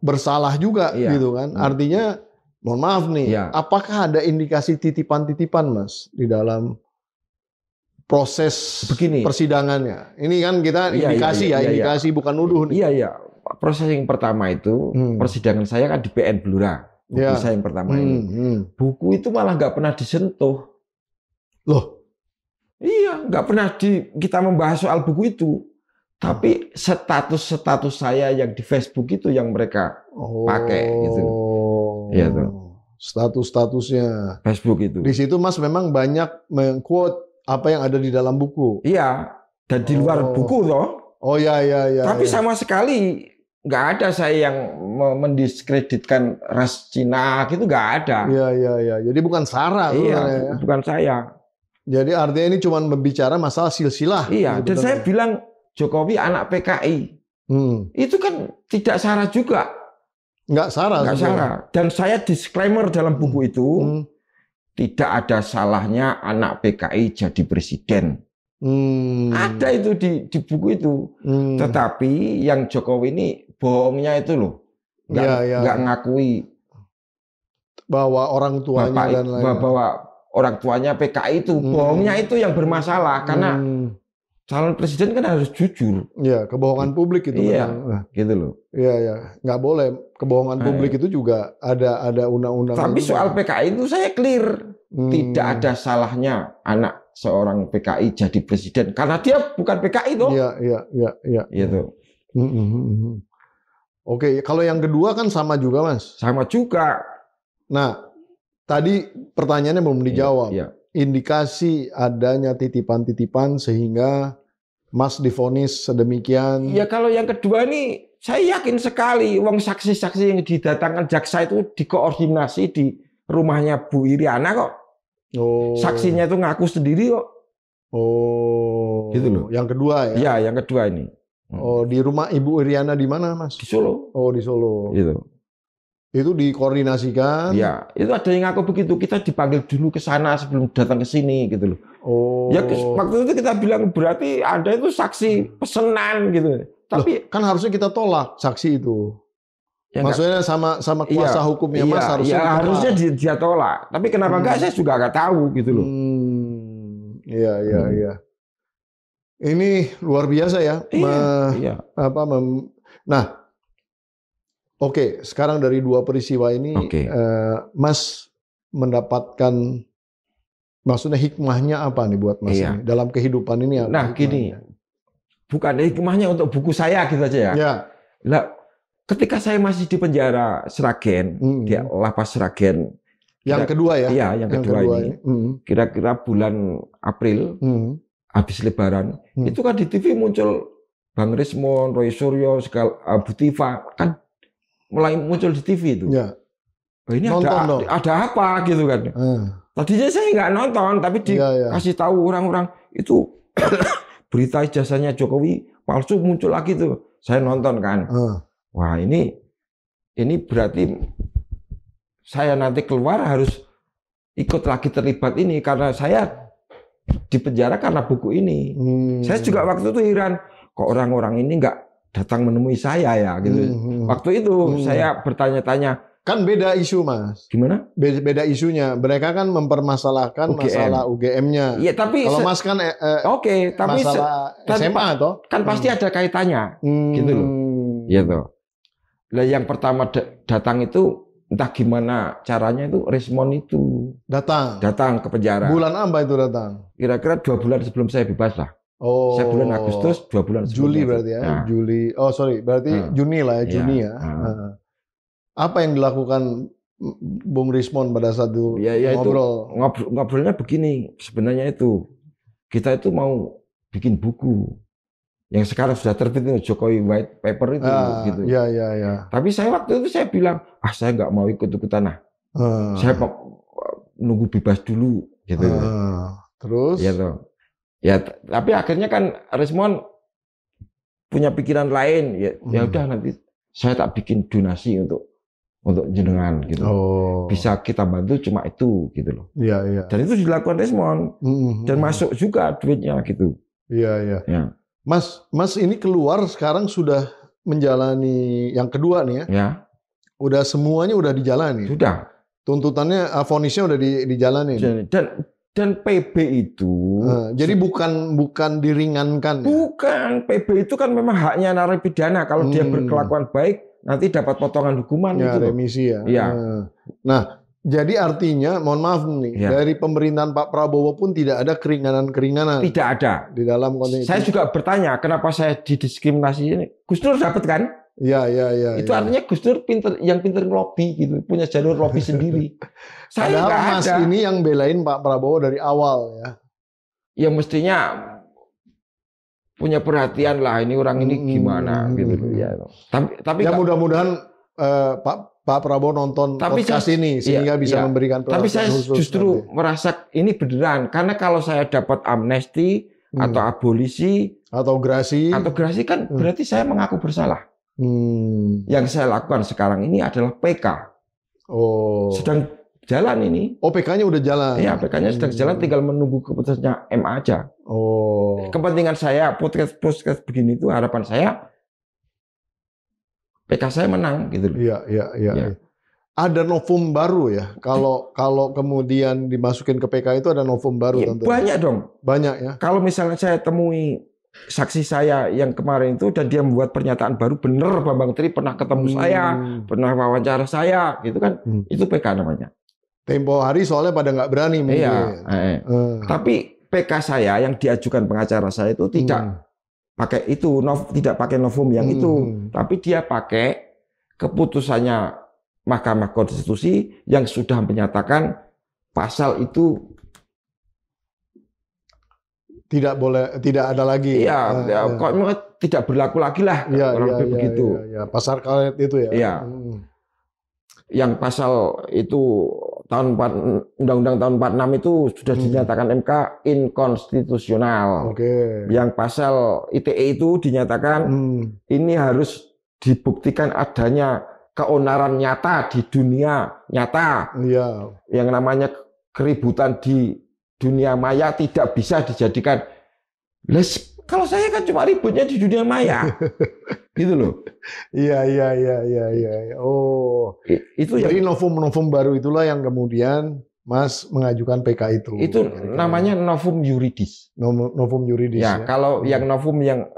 bersalah juga gitu kan. Artinya, mohon maaf nih, apakah ada indikasi titipan-titipan Mas di dalam proses persidangannya? Ini kan kita indikasi indikasi bukan nuduh nih. Iya. Proses yang pertama itu, persidangan saya kan di PN Blora. Buku saya yang pertama ini. Buku itu malah nggak pernah disentuh. Loh? Iya, nggak pernah kita membahas soal buku itu. Tapi status saya yang di Facebook itu yang mereka pakai gitu. Iya tuh. Status-statusnya Facebook itu. Di situ Mas memang banyak meng-quote apa yang ada di dalam buku. Iya, dan di luar buku toh. Oh iya. Tapi sama sekali nggak ada saya yang mendiskreditkan ras Cina gitu, nggak ada. Iya. Jadi bukan sara. Iya, bukan saya. Jadi artinya ini cuma berbicara masalah silsilah. Iya, dan saya bilang Jokowi anak PKI. Itu kan tidak sara juga. Nggak sara. Nggak sebenarnya. salah. Dan saya disclaimer dalam buku itu, Hmm. tidak ada salahnya anak PKI jadi presiden. Ada itu di buku itu. Tetapi yang Jokowi ini bohongnya itu loh. Nggak ngakui bahwa orang tuanya dan lain-lain. bahwa orang tuanya PKI itu. Bohongnya itu yang bermasalah. Karena calon presiden kan harus jujur. Iya, kebohongan publik itu. Iya, memang. gitu loh. Iya, ya, nggak boleh. Kebohongan publik itu juga ada undang-undang. Tapi soal PKI itu saya clear. Tidak ada salahnya anak seorang PKI jadi presiden karena dia bukan PKI toh. Iya. Gitu. Oke, kalau yang kedua kan sama juga, Mas. Sama juga. Nah, tadi pertanyaannya belum dijawab. Iya. Indikasi adanya titipan-titipan sehingga Mas divonis sedemikian. Ya kalau yang kedua ini saya yakin sekali uang saksi-saksi yang didatangkan jaksa itu dikoordinasi di rumahnya Bu Iriana kok. Saksinya itu ngaku sendiri kok. Gitu loh. Yang kedua ya? Iya, yang kedua ini. Di rumah Ibu Iriana di mana, Mas? Di Solo. Di Solo. Gitu. Itu dikoordinasikan. Iya, itu ada yang ngaku begitu. Kita dipanggil dulu ke sana sebelum datang ke sini gitu loh. Ya waktu itu kita bilang berarti Anda itu saksi pesenan gitu. Tapi kan harusnya kita tolak saksi itu. Ya, maksudnya sama kuasa hukumnya Mas harusnya dia tolak. Tapi kenapa enggak saya juga nggak tahu gitu loh. Iya. Ini luar biasa ya. Nah, oke, sekarang dari dua peristiwa ini, Mas mendapatkan, maksudnya hikmahnya apa nih buat Mas ini dalam kehidupan ini? Nah, gini, bukan hikmahnya untuk buku saya gitu aja ya. Nah, ketika saya masih di penjara Sragen, di lapas Sragen. Yang kedua ya? Iya, yang kedua ini. Kira-kira bulan April, habis Lebaran, itu kan di TV muncul Bang Rismon, Roy Suryo, Bu Tifa, kan mulai muncul di TV itu. Ya. Ini ada apa gitu kan? Tadinya saya nggak nonton, tapi dikasih tahu orang-orang itu berita ijazahnya Jokowi palsu muncul lagi tuh. Saya nonton kan. Wah ini berarti saya nanti keluar harus ikut lagi terlibat ini karena saya di penjara karena buku ini. Saya juga waktu itu heran kok orang-orang ini nggak datang menemui saya ya gitu. Waktu itu saya bertanya-tanya. Kan beda isu Mas. Gimana? Beda isunya. Mereka kan mempermasalahkan masalah UGM-nya. Iya tapi kalau Mas kan tapi masalah SMA toh kan pasti ada kaitannya gitu loh. Gitu. Nah, yang pertama datang itu entah gimana caranya itu Rismon itu datang ke penjara. Bulan apa itu datang? Kira-kira 2 bulan sebelum saya bebas lah. Saya bulan Agustus, 2 bulan sebelum Juli berarti ya. Nah. Juli. Berarti Juni lah ya, Juni ya. Apa yang dilakukan Bung Rismon pada saat itu ngobrol? Ngobrolnya begini, sebenarnya itu kita itu mau bikin buku yang sekarang sudah terbit itu Jokowi White Paper itu gitu. Iya. Tapi saya waktu itu saya bilang, saya nggak mau ikut-ikutan saya mau nunggu bebas dulu gitu. Terus? Ya, tapi akhirnya kan Rismon punya pikiran lain. Ya udah nanti saya tak bikin donasi untuk jenengan gitu. Bisa kita bantu cuma itu gitu loh. Iya. Dan itu dilakukan Rismon. Dan masuk juga duitnya gitu. Iya. Ya. Mas ini keluar sekarang sudah menjalani yang kedua nih ya. Ya. Udah semuanya udah dijalani. Sudah. Tuntutannya vonisnya udah dijalani. Dan PB itu jadi bukan diringankan. Bukan, PB itu kan memang haknya narapidana kalau dia berkelakuan baik nanti dapat potongan hukuman ya, itu. Remisi ya. Iya. Nah, jadi artinya, mohon maaf nih, dari pemerintahan Pak Prabowo pun tidak ada keringanan-keringanan. Tidak ada. Di dalam konteks saya juga bertanya, kenapa saya didiskriminasi ini? Gus Dur dapat kan? Iya. Itu artinya Gus Dur pinter ngelobi gitu, punya jalur lobby sendiri. Saya padahal Mas ada. Ini yang belain Pak Prabowo dari awal ya. Ya mestinya punya perhatian lah, ini orang ini gimana gitu ya. Tapi ya mudah-mudahan Pak Prabowo nonton podcast ini sehingga bisa memberikan perhatian. Tapi saya justru merasa ini beneran karena kalau saya dapat amnesti atau abolisi atau gerasi kan berarti saya mengaku bersalah. Yang saya lakukan sekarang ini adalah PK. Sedang jalan ini. PK-nya udah jalan. Iya, PK-nya sedang jalan, tinggal menunggu keputusannya MA aja. Kepentingan saya podcast begini itu, harapan saya PK saya menang gitu. Iya. Ada novum baru ya. Kalau kemudian dimasukin ke PK itu ada novum baru tentu. Banyak dong. Banyak ya. Kalau misalnya saya temui saksi saya yang kemarin itu dan dia membuat pernyataan baru, bener Bambang Tri pernah ketemu saya, pernah wawancara saya, gitu kan. Itu PK namanya. Tempo hari soalnya pada nggak berani mungkin. Iya. Tapi PK saya yang diajukan pengacara saya itu tidak pakai itu, tidak pakai novum yang itu, tapi dia pakai keputusannya Mahkamah Konstitusi yang sudah menyatakan pasal itu tidak boleh, tidak ada lagi. Kok tidak berlaku lagi lah, begitu. Pasal karet itu ya. Iya. Yang pasal itu Undang-Undang tahun 46 itu sudah dinyatakan MK inkonstitusional. Yang pasal ITE itu dinyatakan ini harus dibuktikan adanya keonaran nyata di dunia nyata. Yang namanya keributan di dunia maya tidak bisa dijadikan. Kalau saya kan cuma ributnya di dunia maya. Gitu loh. Iya. Itu jadi novum baru itulah yang kemudian Mas mengajukan PK itu. Itu namanya novum yuridis. Novum yuridis. Ya, kalau yang novum yang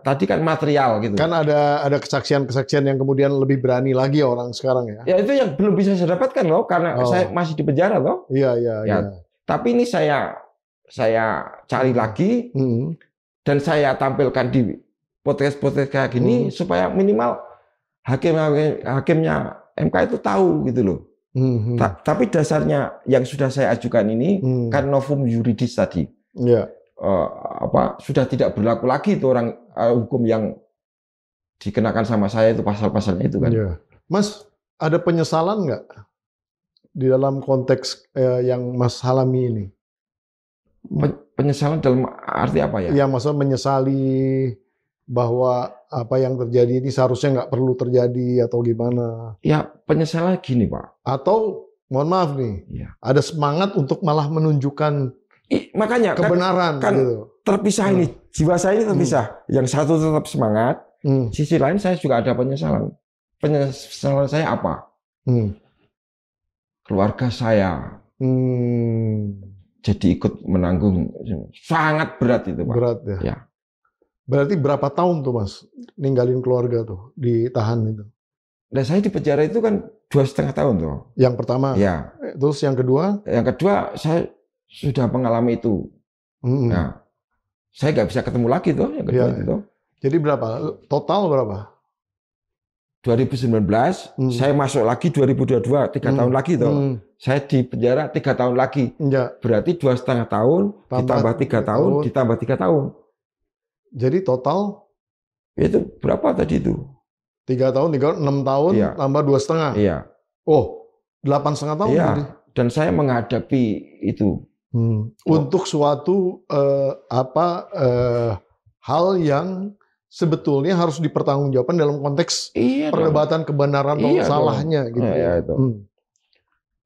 tadi kan material gitu. Kan ada kesaksian-kesaksian yang kemudian lebih berani lagi orang sekarang ya. Ya itu yang belum bisa saya dapatkan loh karena saya masih di penjara loh. Iya. Tapi ini saya cari lagi dan saya tampilkan di podcast kayak gini supaya minimal hakimnya MK itu tahu gitu loh. Tapi dasarnya yang sudah saya ajukan ini kan novum yuridis tadi. Sudah tidak berlaku lagi itu orang hukum yang dikenakan sama saya itu pasal-pasalnya itu kan. Mas, ada penyesalan nggak di dalam konteks yang Mas alami ini? Penyesalan dalam arti apa ya? Yang maksudnya menyesali bahwa apa yang terjadi ini seharusnya nggak perlu terjadi atau gimana? Ya penyesalan gini Pak. Atau mohon maaf nih, ada semangat untuk malah menunjukkan makanya kebenaran kan gitu. Terpisah ini, jiwa saya ini terpisah. Yang satu tetap semangat, sisi lain saya juga ada penyesalan. Penyesalan saya apa? Keluarga saya jadi ikut menanggung, sangat berat itu Pak. Berat ya. Berarti berapa tahun tuh Mas ninggalin keluarga tuh, ditahan itu? Nah saya di penjara itu kan 2,5 tahun tuh. Yang pertama? Ya. Terus yang kedua? Yang kedua saya sudah mengalami itu. Nah, saya nggak bisa ketemu lagi tuh yang kedua itu. Jadi berapa? Total berapa? 2019, saya masuk lagi 2022, 3 tahun lagi tuh. Saya di penjara 3 tahun lagi. Berarti 2,5 tahun, ditambah 3 tahun, ditambah 3 tahun. Jadi total itu berapa tadi itu? 3 tahun, 6 tahun, tambah 2,5. Iya. 8,5 tahun. Iya. Jadi. Dan saya menghadapi itu. Untuk suatu hal yang sebetulnya harus dipertanggungjawabkan dalam konteks perdebatan kebenaran atau salahnya gitu. Itu.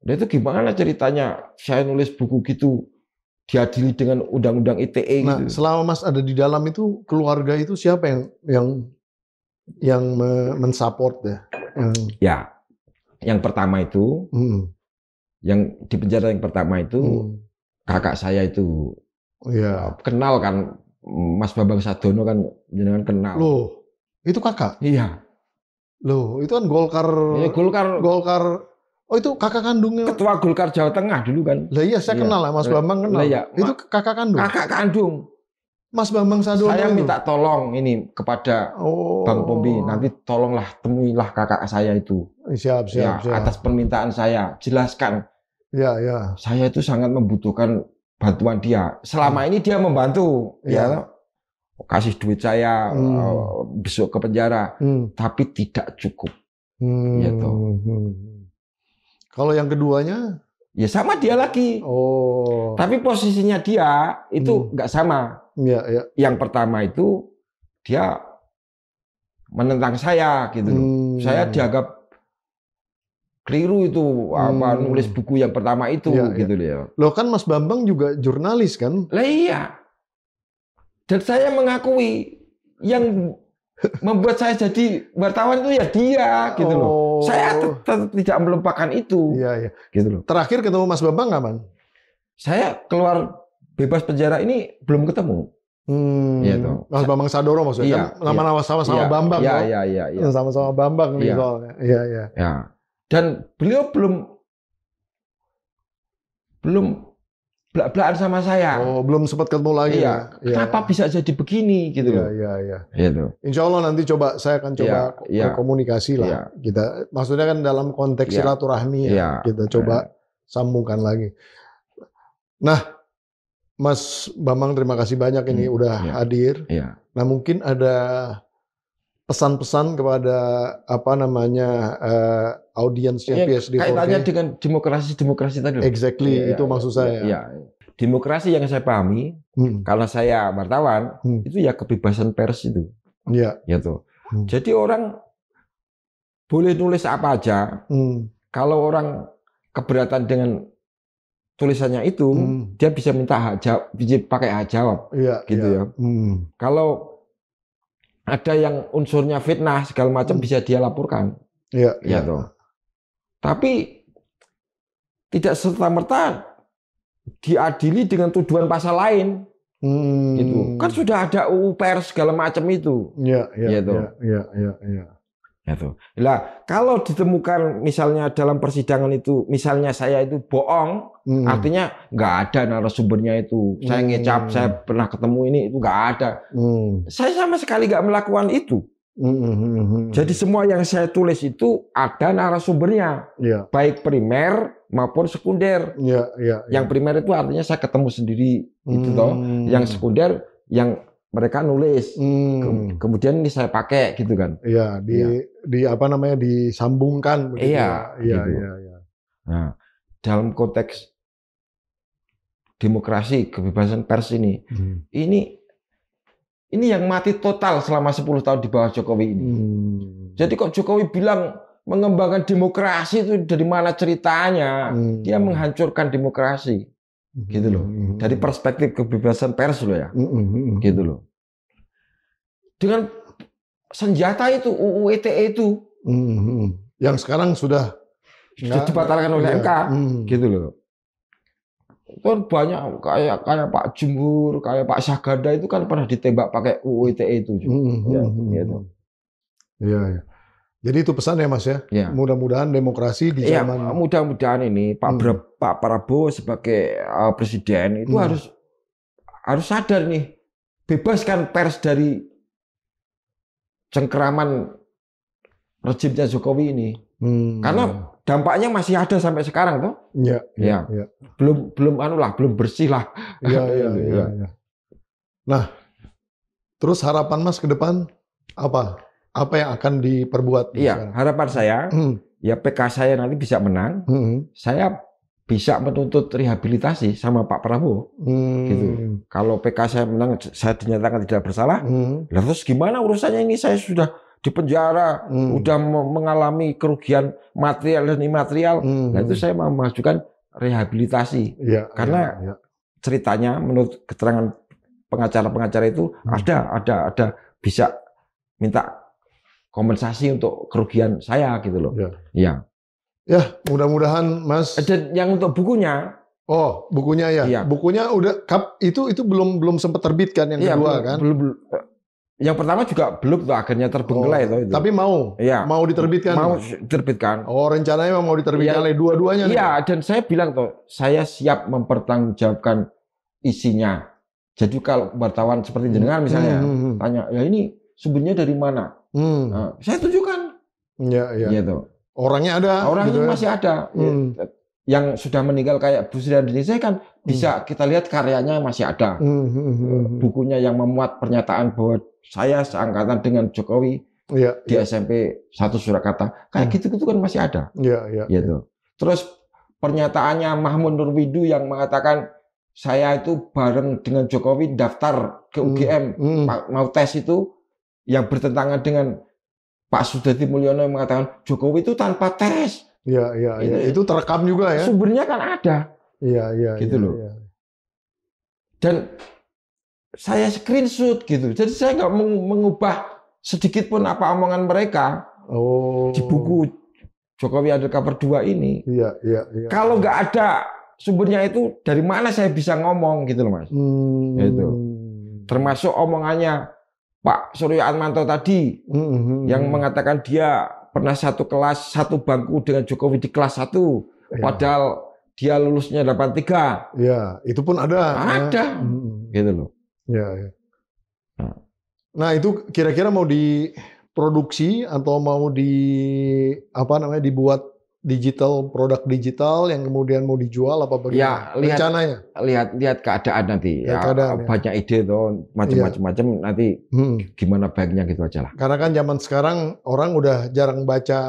Dan itu gimana ceritanya? Saya nulis buku gitu. Diadili dengan undang-undang ITE. Nah, gitu. Selama Mas ada di dalam itu, keluarga itu siapa yang mensupport ya? Ya, yang pertama itu, yang di penjara yang pertama itu, kakak saya itu kenal kan, Mas Bambang Sadono kan, jenengan kenal. Loh, itu kakak? Iya. Loh, itu kan Golkar. Ya, Golkar. Oh itu kakak kandungnya? Ketua Golkar Jawa Tengah dulu kan. Lah iya saya kenal lah, Mas Bambang kenal. Itu kakak kandung? Kakak kandung. Mas Bambang Sadono. Saya minta tolong ini kepada Bang Pombi, nanti tolonglah temuilah kakak saya itu. Siap. Atas permintaan saya, jelaskan. Ya. Saya itu sangat membutuhkan bantuan dia. Selama ini dia membantu, kasih duit saya besok ke penjara, tapi tidak cukup. Gitu. Kalau yang keduanya? Ya sama dia lagi. Tapi posisinya dia itu nggak sama. Iya. Yang pertama itu dia menentang saya gitu loh. Saya dianggap keliru itu nulis buku yang pertama itu gitu loh. Loh kan Mas Bambang juga jurnalis kan? Lah iya. Dan saya mengakui yang membuat saya jadi wartawan itu ya dia gitu loh. Saya tetap tidak melupakan itu. Iya. Gitu loh. Terakhir ketemu Mas Bambang kapan? Saya keluar bebas penjara ini belum ketemu. Gitu. Mas Bambang Sadoro maksudnya kan nama-nama sama-sama Bambang. Iya. Sama-sama Bambang nih soalnya. Iya. Ya. Dan beliau belum belak-belakan sama saya. Belum sempat ketemu lagi. Iya. Kenapa bisa jadi begini gitu loh. Iya. Gitu. Insya Allah nanti saya akan coba komunikasi lah. Kita maksudnya kan dalam konteks silaturahmi kita coba sambungkan lagi. Nah, Mas Bambang terima kasih banyak ini udah hadir. Nah, mungkin ada pesan-pesan kepada audiensnya PSD4K. Kaitannya dengan demokrasi tadi. Exactly, itu maksud saya. Iya. Demokrasi yang saya pahami, karena saya wartawan, itu ya kebebasan pers itu. Iya. Gitu. Jadi orang boleh nulis apa aja. Kalau orang keberatan dengan tulisannya itu, dia bisa minta pakai hak jawab. Gitu ya. Kalau ada yang unsurnya fitnah segala macam bisa dia laporkan. Iya. Tapi tidak serta-merta diadili dengan tuduhan pasal lain. Gitu. Kan sudah ada UU pers segala macam itu. Iya. Gitu. Lah, kalau ditemukan misalnya dalam persidangan itu, misalnya saya itu bohong, artinya nggak ada narasumbernya itu. Saya ngecap, saya pernah ketemu ini, itu nggak ada. Saya sama sekali nggak melakukan itu. Jadi semua yang saya tulis itu ada narasumbernya, baik primer maupun sekunder. Yang primer itu artinya saya ketemu sendiri, itu toh. Yang sekunder yang mereka nulis, kemudian ini saya pakai gitu kan? Iya, disambungkan. Iya. Nah, dalam konteks demokrasi, kebebasan pers ini yang mati total selama 10 tahun di bawah Jokowi ini. Jadi kok Jokowi bilang mengembangkan demokrasi itu dari mana ceritanya? Dia menghancurkan demokrasi. Gitu loh. Dari perspektif kebebasan pers loh ya. Gitu loh. Dengan senjata itu UU ITE itu yang sekarang sudah dibatalkan oleh MK. Gitu loh. Kan banyak kayak Pak Jumhur, kayak Pak Syahganda itu kan pernah ditembak pakai UU ITE itu. Gitu. Iya. Jadi itu pesan ya Mas ya. Mudah-mudahan demokrasi di zaman mudah-mudahan ini Pak Prabowo sebagai presiden itu harus sadar nih, bebaskan pers dari cengkeraman rejimnya Jokowi ini. Karena dampaknya masih ada sampai sekarang toh. Iya. Belum bersih lah. Iya. Nah, terus harapan Mas ke depan apa? Apa yang akan diperbuat? Iya, harapan saya, ya PK saya nanti bisa menang, saya bisa menuntut rehabilitasi sama Pak Prabowo. Gitu. Kalau PK saya menang, saya dinyatakan tidak bersalah, terus gimana urusannya ini? Saya sudah di penjara, sudah mengalami kerugian material dan imaterial, nah itu saya mau mengajukan rehabilitasi. Karena ceritanya menurut keterangan pengacara-pengacara itu ada bisa minta kompensasi untuk kerugian saya gitu loh. Ya, mudah-mudahan Mas. Dan yang untuk bukunya. Oh, bukunya ya. Iya. Bukunya udah itu belum sempat terbitkan yang kedua kan? Belum. Yang pertama juga belum tuh, akhirnya terbengkelai itu. Tapi mau diterbitkan. Mau diterbitkan. Oh, rencananya mau diterbitkan oleh dua-duanya. Iya, dan saya bilang tuh, saya siap mempertanggungjawabkan isinya. Jadi kalau wartawan seperti jenengan misalnya tanya, ya ini sumbernya dari mana? Nah, saya tunjukkan. Gitu. Orangnya ada. Orangnya gitu masih ada. Yang sudah meninggal kayak Bu Sri Hartini saya kan bisa kita lihat karyanya masih ada. Bukunya yang memuat pernyataan bahwa saya seangkatan dengan Jokowi di SMP 1 Surakarta. Kayak gitu kan masih ada. Gitu. Terus pernyataannya Mahmud Nurwidu yang mengatakan saya itu bareng dengan Jokowi daftar ke UGM mau tes itu yang bertentangan dengan Pak Sudati Mulyono yang mengatakan Jokowi itu tanpa tes. Iya. Itu terekam juga ya. Sumbernya kan ada. Iya. Gitu loh. Iya. Dan saya screenshot gitu. Jadi saya nggak mengubah sedikit pun apa omongan mereka di buku Jokowi Undercover 2 ini. Iya. Kalau nggak ada sumbernya itu, dari mana saya bisa ngomong gitu loh Mas. Itu. Termasuk omongannya Pak Suryo Atmanto tadi yang mengatakan dia pernah satu kelas, satu bangku dengan Jokowi di kelas 1, padahal dia lulusnya 83. Iya, itu pun ada. Ada. Gitu loh. Iya. Nah, itu kira-kira mau diproduksi atau mau dibuat digital, produk digital yang kemudian mau dijual apa bagaimana? Ya, rencananya? Lihat keadaan nanti. Keadaan, banyak ide tuh macam-macam nanti gimana baiknya gitu aja lah. Karena kan zaman sekarang orang udah jarang baca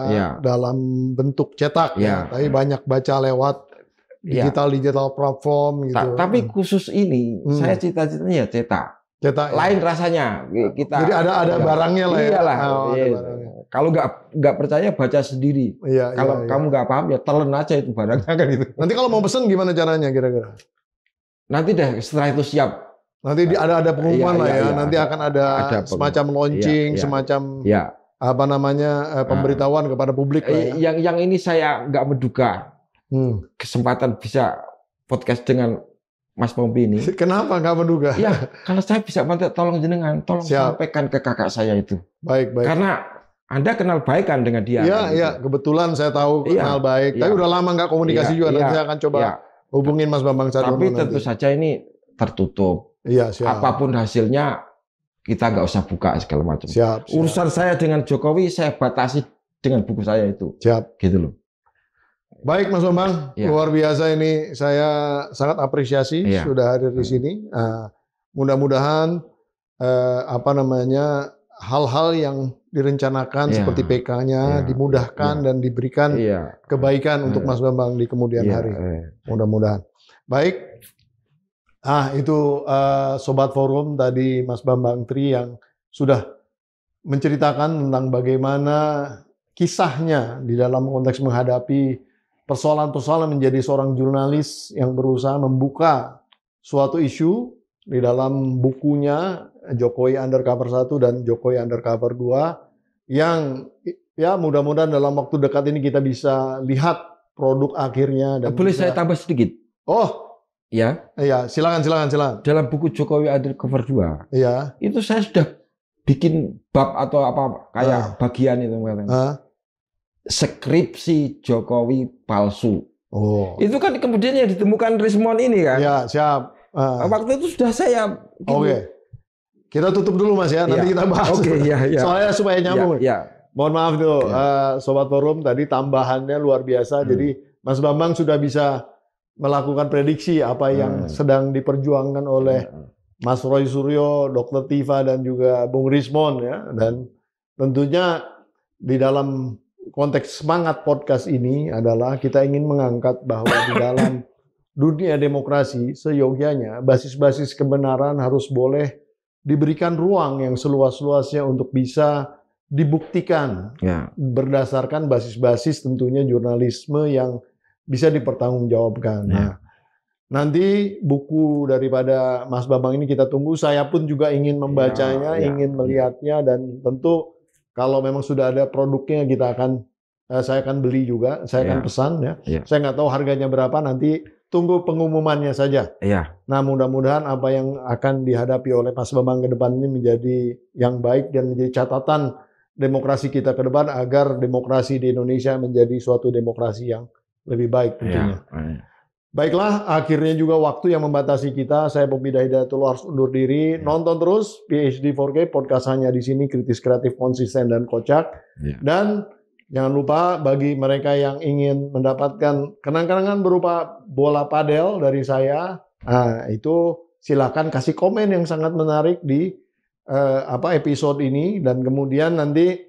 dalam bentuk cetak tapi banyak baca lewat digital platform gitu. Tapi khusus ini saya cita-citanya cetak. Lain rasanya kita. Jadi ada barangnya lah ya. Iyalah. Kalau nggak percaya baca sendiri. Kalau kamu nggak paham ya telan aja itu barangnya kan gitu. Nanti kalau mau pesen gimana caranya kira-kira? Nanti deh setelah itu siap. Nanti ada pengumuman lah ya. Nanti akan ada semacam launching, semacam pemberitahuan kepada publik lah ya. Yang ini saya nggak menduga kesempatan bisa podcast dengan Mas Pompi ini. Kenapa nggak menduga? Ya, kalau saya bisa bantu, tolong jenengan, tolong sampaikan ke kakak saya itu. Baik. Karena Anda kenal baik kan dengan dia. Iya. Kebetulan saya tahu kenal baik. Tapi udah lama nggak komunikasi juga. Nanti saya akan coba hubungin Mas Bambang Saryono. Tapi tentu saja ini tertutup. Iya, siap. Apapun hasilnya, kita nggak usah buka segala macam. Siap. Urusan saya dengan Jokowi, saya batasi dengan buku saya itu. Siap. Gitu loh. Baik Mas Bambang, luar biasa ini, saya sangat apresiasi sudah hadir di sini. Mudah-mudahan hal-hal yang direncanakan seperti PK-nya dimudahkan dan diberikan kebaikan untuk Mas Bambang di kemudian hari. Mudah-mudahan. Baik. Itu Sobat Forum tadi Mas Bambang Tri yang sudah menceritakan tentang bagaimana kisahnya di dalam konteks menghadapi persoalan-persoalan menjadi seorang jurnalis yang berusaha membuka suatu isu di dalam bukunya Jokowi Undercover 1 dan Jokowi Undercover 2 yang mudah-mudahan dalam waktu dekat ini kita bisa lihat produk akhirnya. Dan boleh saya tambah sedikit? Iya, silakan. Dalam buku Jokowi Undercover 2 itu saya sudah bikin bab atau apa kayak bagian itu skripsi Jokowi palsu. Itu kan kemudian yang ditemukan Rismon ini kan. Ya, siap. Waktu itu sudah saya. Oke. Kita tutup dulu Mas ya. Nanti kita bahas. Soalnya supaya nyambung. Mohon maaf tuh, Sobat Forum tadi tambahannya luar biasa. Jadi Mas Bambang sudah bisa melakukan prediksi apa yang sedang diperjuangkan oleh Mas Roy Suryo, Dr. Tifa dan juga Bung Rismon ya. Dan tentunya di dalam konteks semangat podcast ini adalah kita ingin mengangkat bahwa di dalam dunia demokrasi seyogyanya basis-basis kebenaran harus boleh diberikan ruang yang seluas-luasnya untuk bisa dibuktikan berdasarkan basis-basis tentunya jurnalisme yang bisa dipertanggungjawabkan. Nanti buku daripada Mas Bambang ini kita tunggu. Saya pun juga ingin membacanya, ingin melihatnya dan tentu kalau memang sudah ada produknya saya akan beli juga, saya akan pesan ya. Saya nggak tahu harganya berapa, nanti tunggu pengumumannya saja. Nah mudah-mudahan apa yang akan dihadapi oleh Mas Bambang ke depan ini menjadi yang baik dan menjadi catatan demokrasi kita ke depan agar demokrasi di Indonesia menjadi suatu demokrasi yang lebih baik tentunya. Baiklah, akhirnya juga waktu yang membatasi kita. Saya Pompi Hidayatullah harus undur diri. Nonton terus PhD 4K podcast hanya di sini, kritis, kreatif, konsisten dan kocak. Dan jangan lupa bagi mereka yang ingin mendapatkan kenang-kenangan berupa bola padel dari saya, itu silakan kasih komen yang sangat menarik di episode ini dan kemudian nanti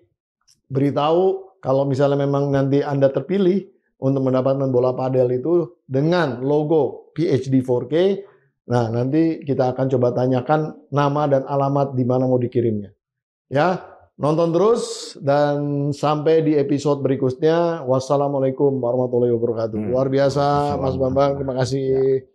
beritahu kalau misalnya memang nanti Anda terpilih untuk mendapatkan bola padel itu dengan logo PhD 4K. Nah, nanti kita akan coba tanyakan nama dan alamat di mana mau dikirimnya. Ya, Nonton terus dan sampai di episode berikutnya. Wassalamualaikum warahmatullahi wabarakatuh. Luar biasa Mas Bambang, terima kasih.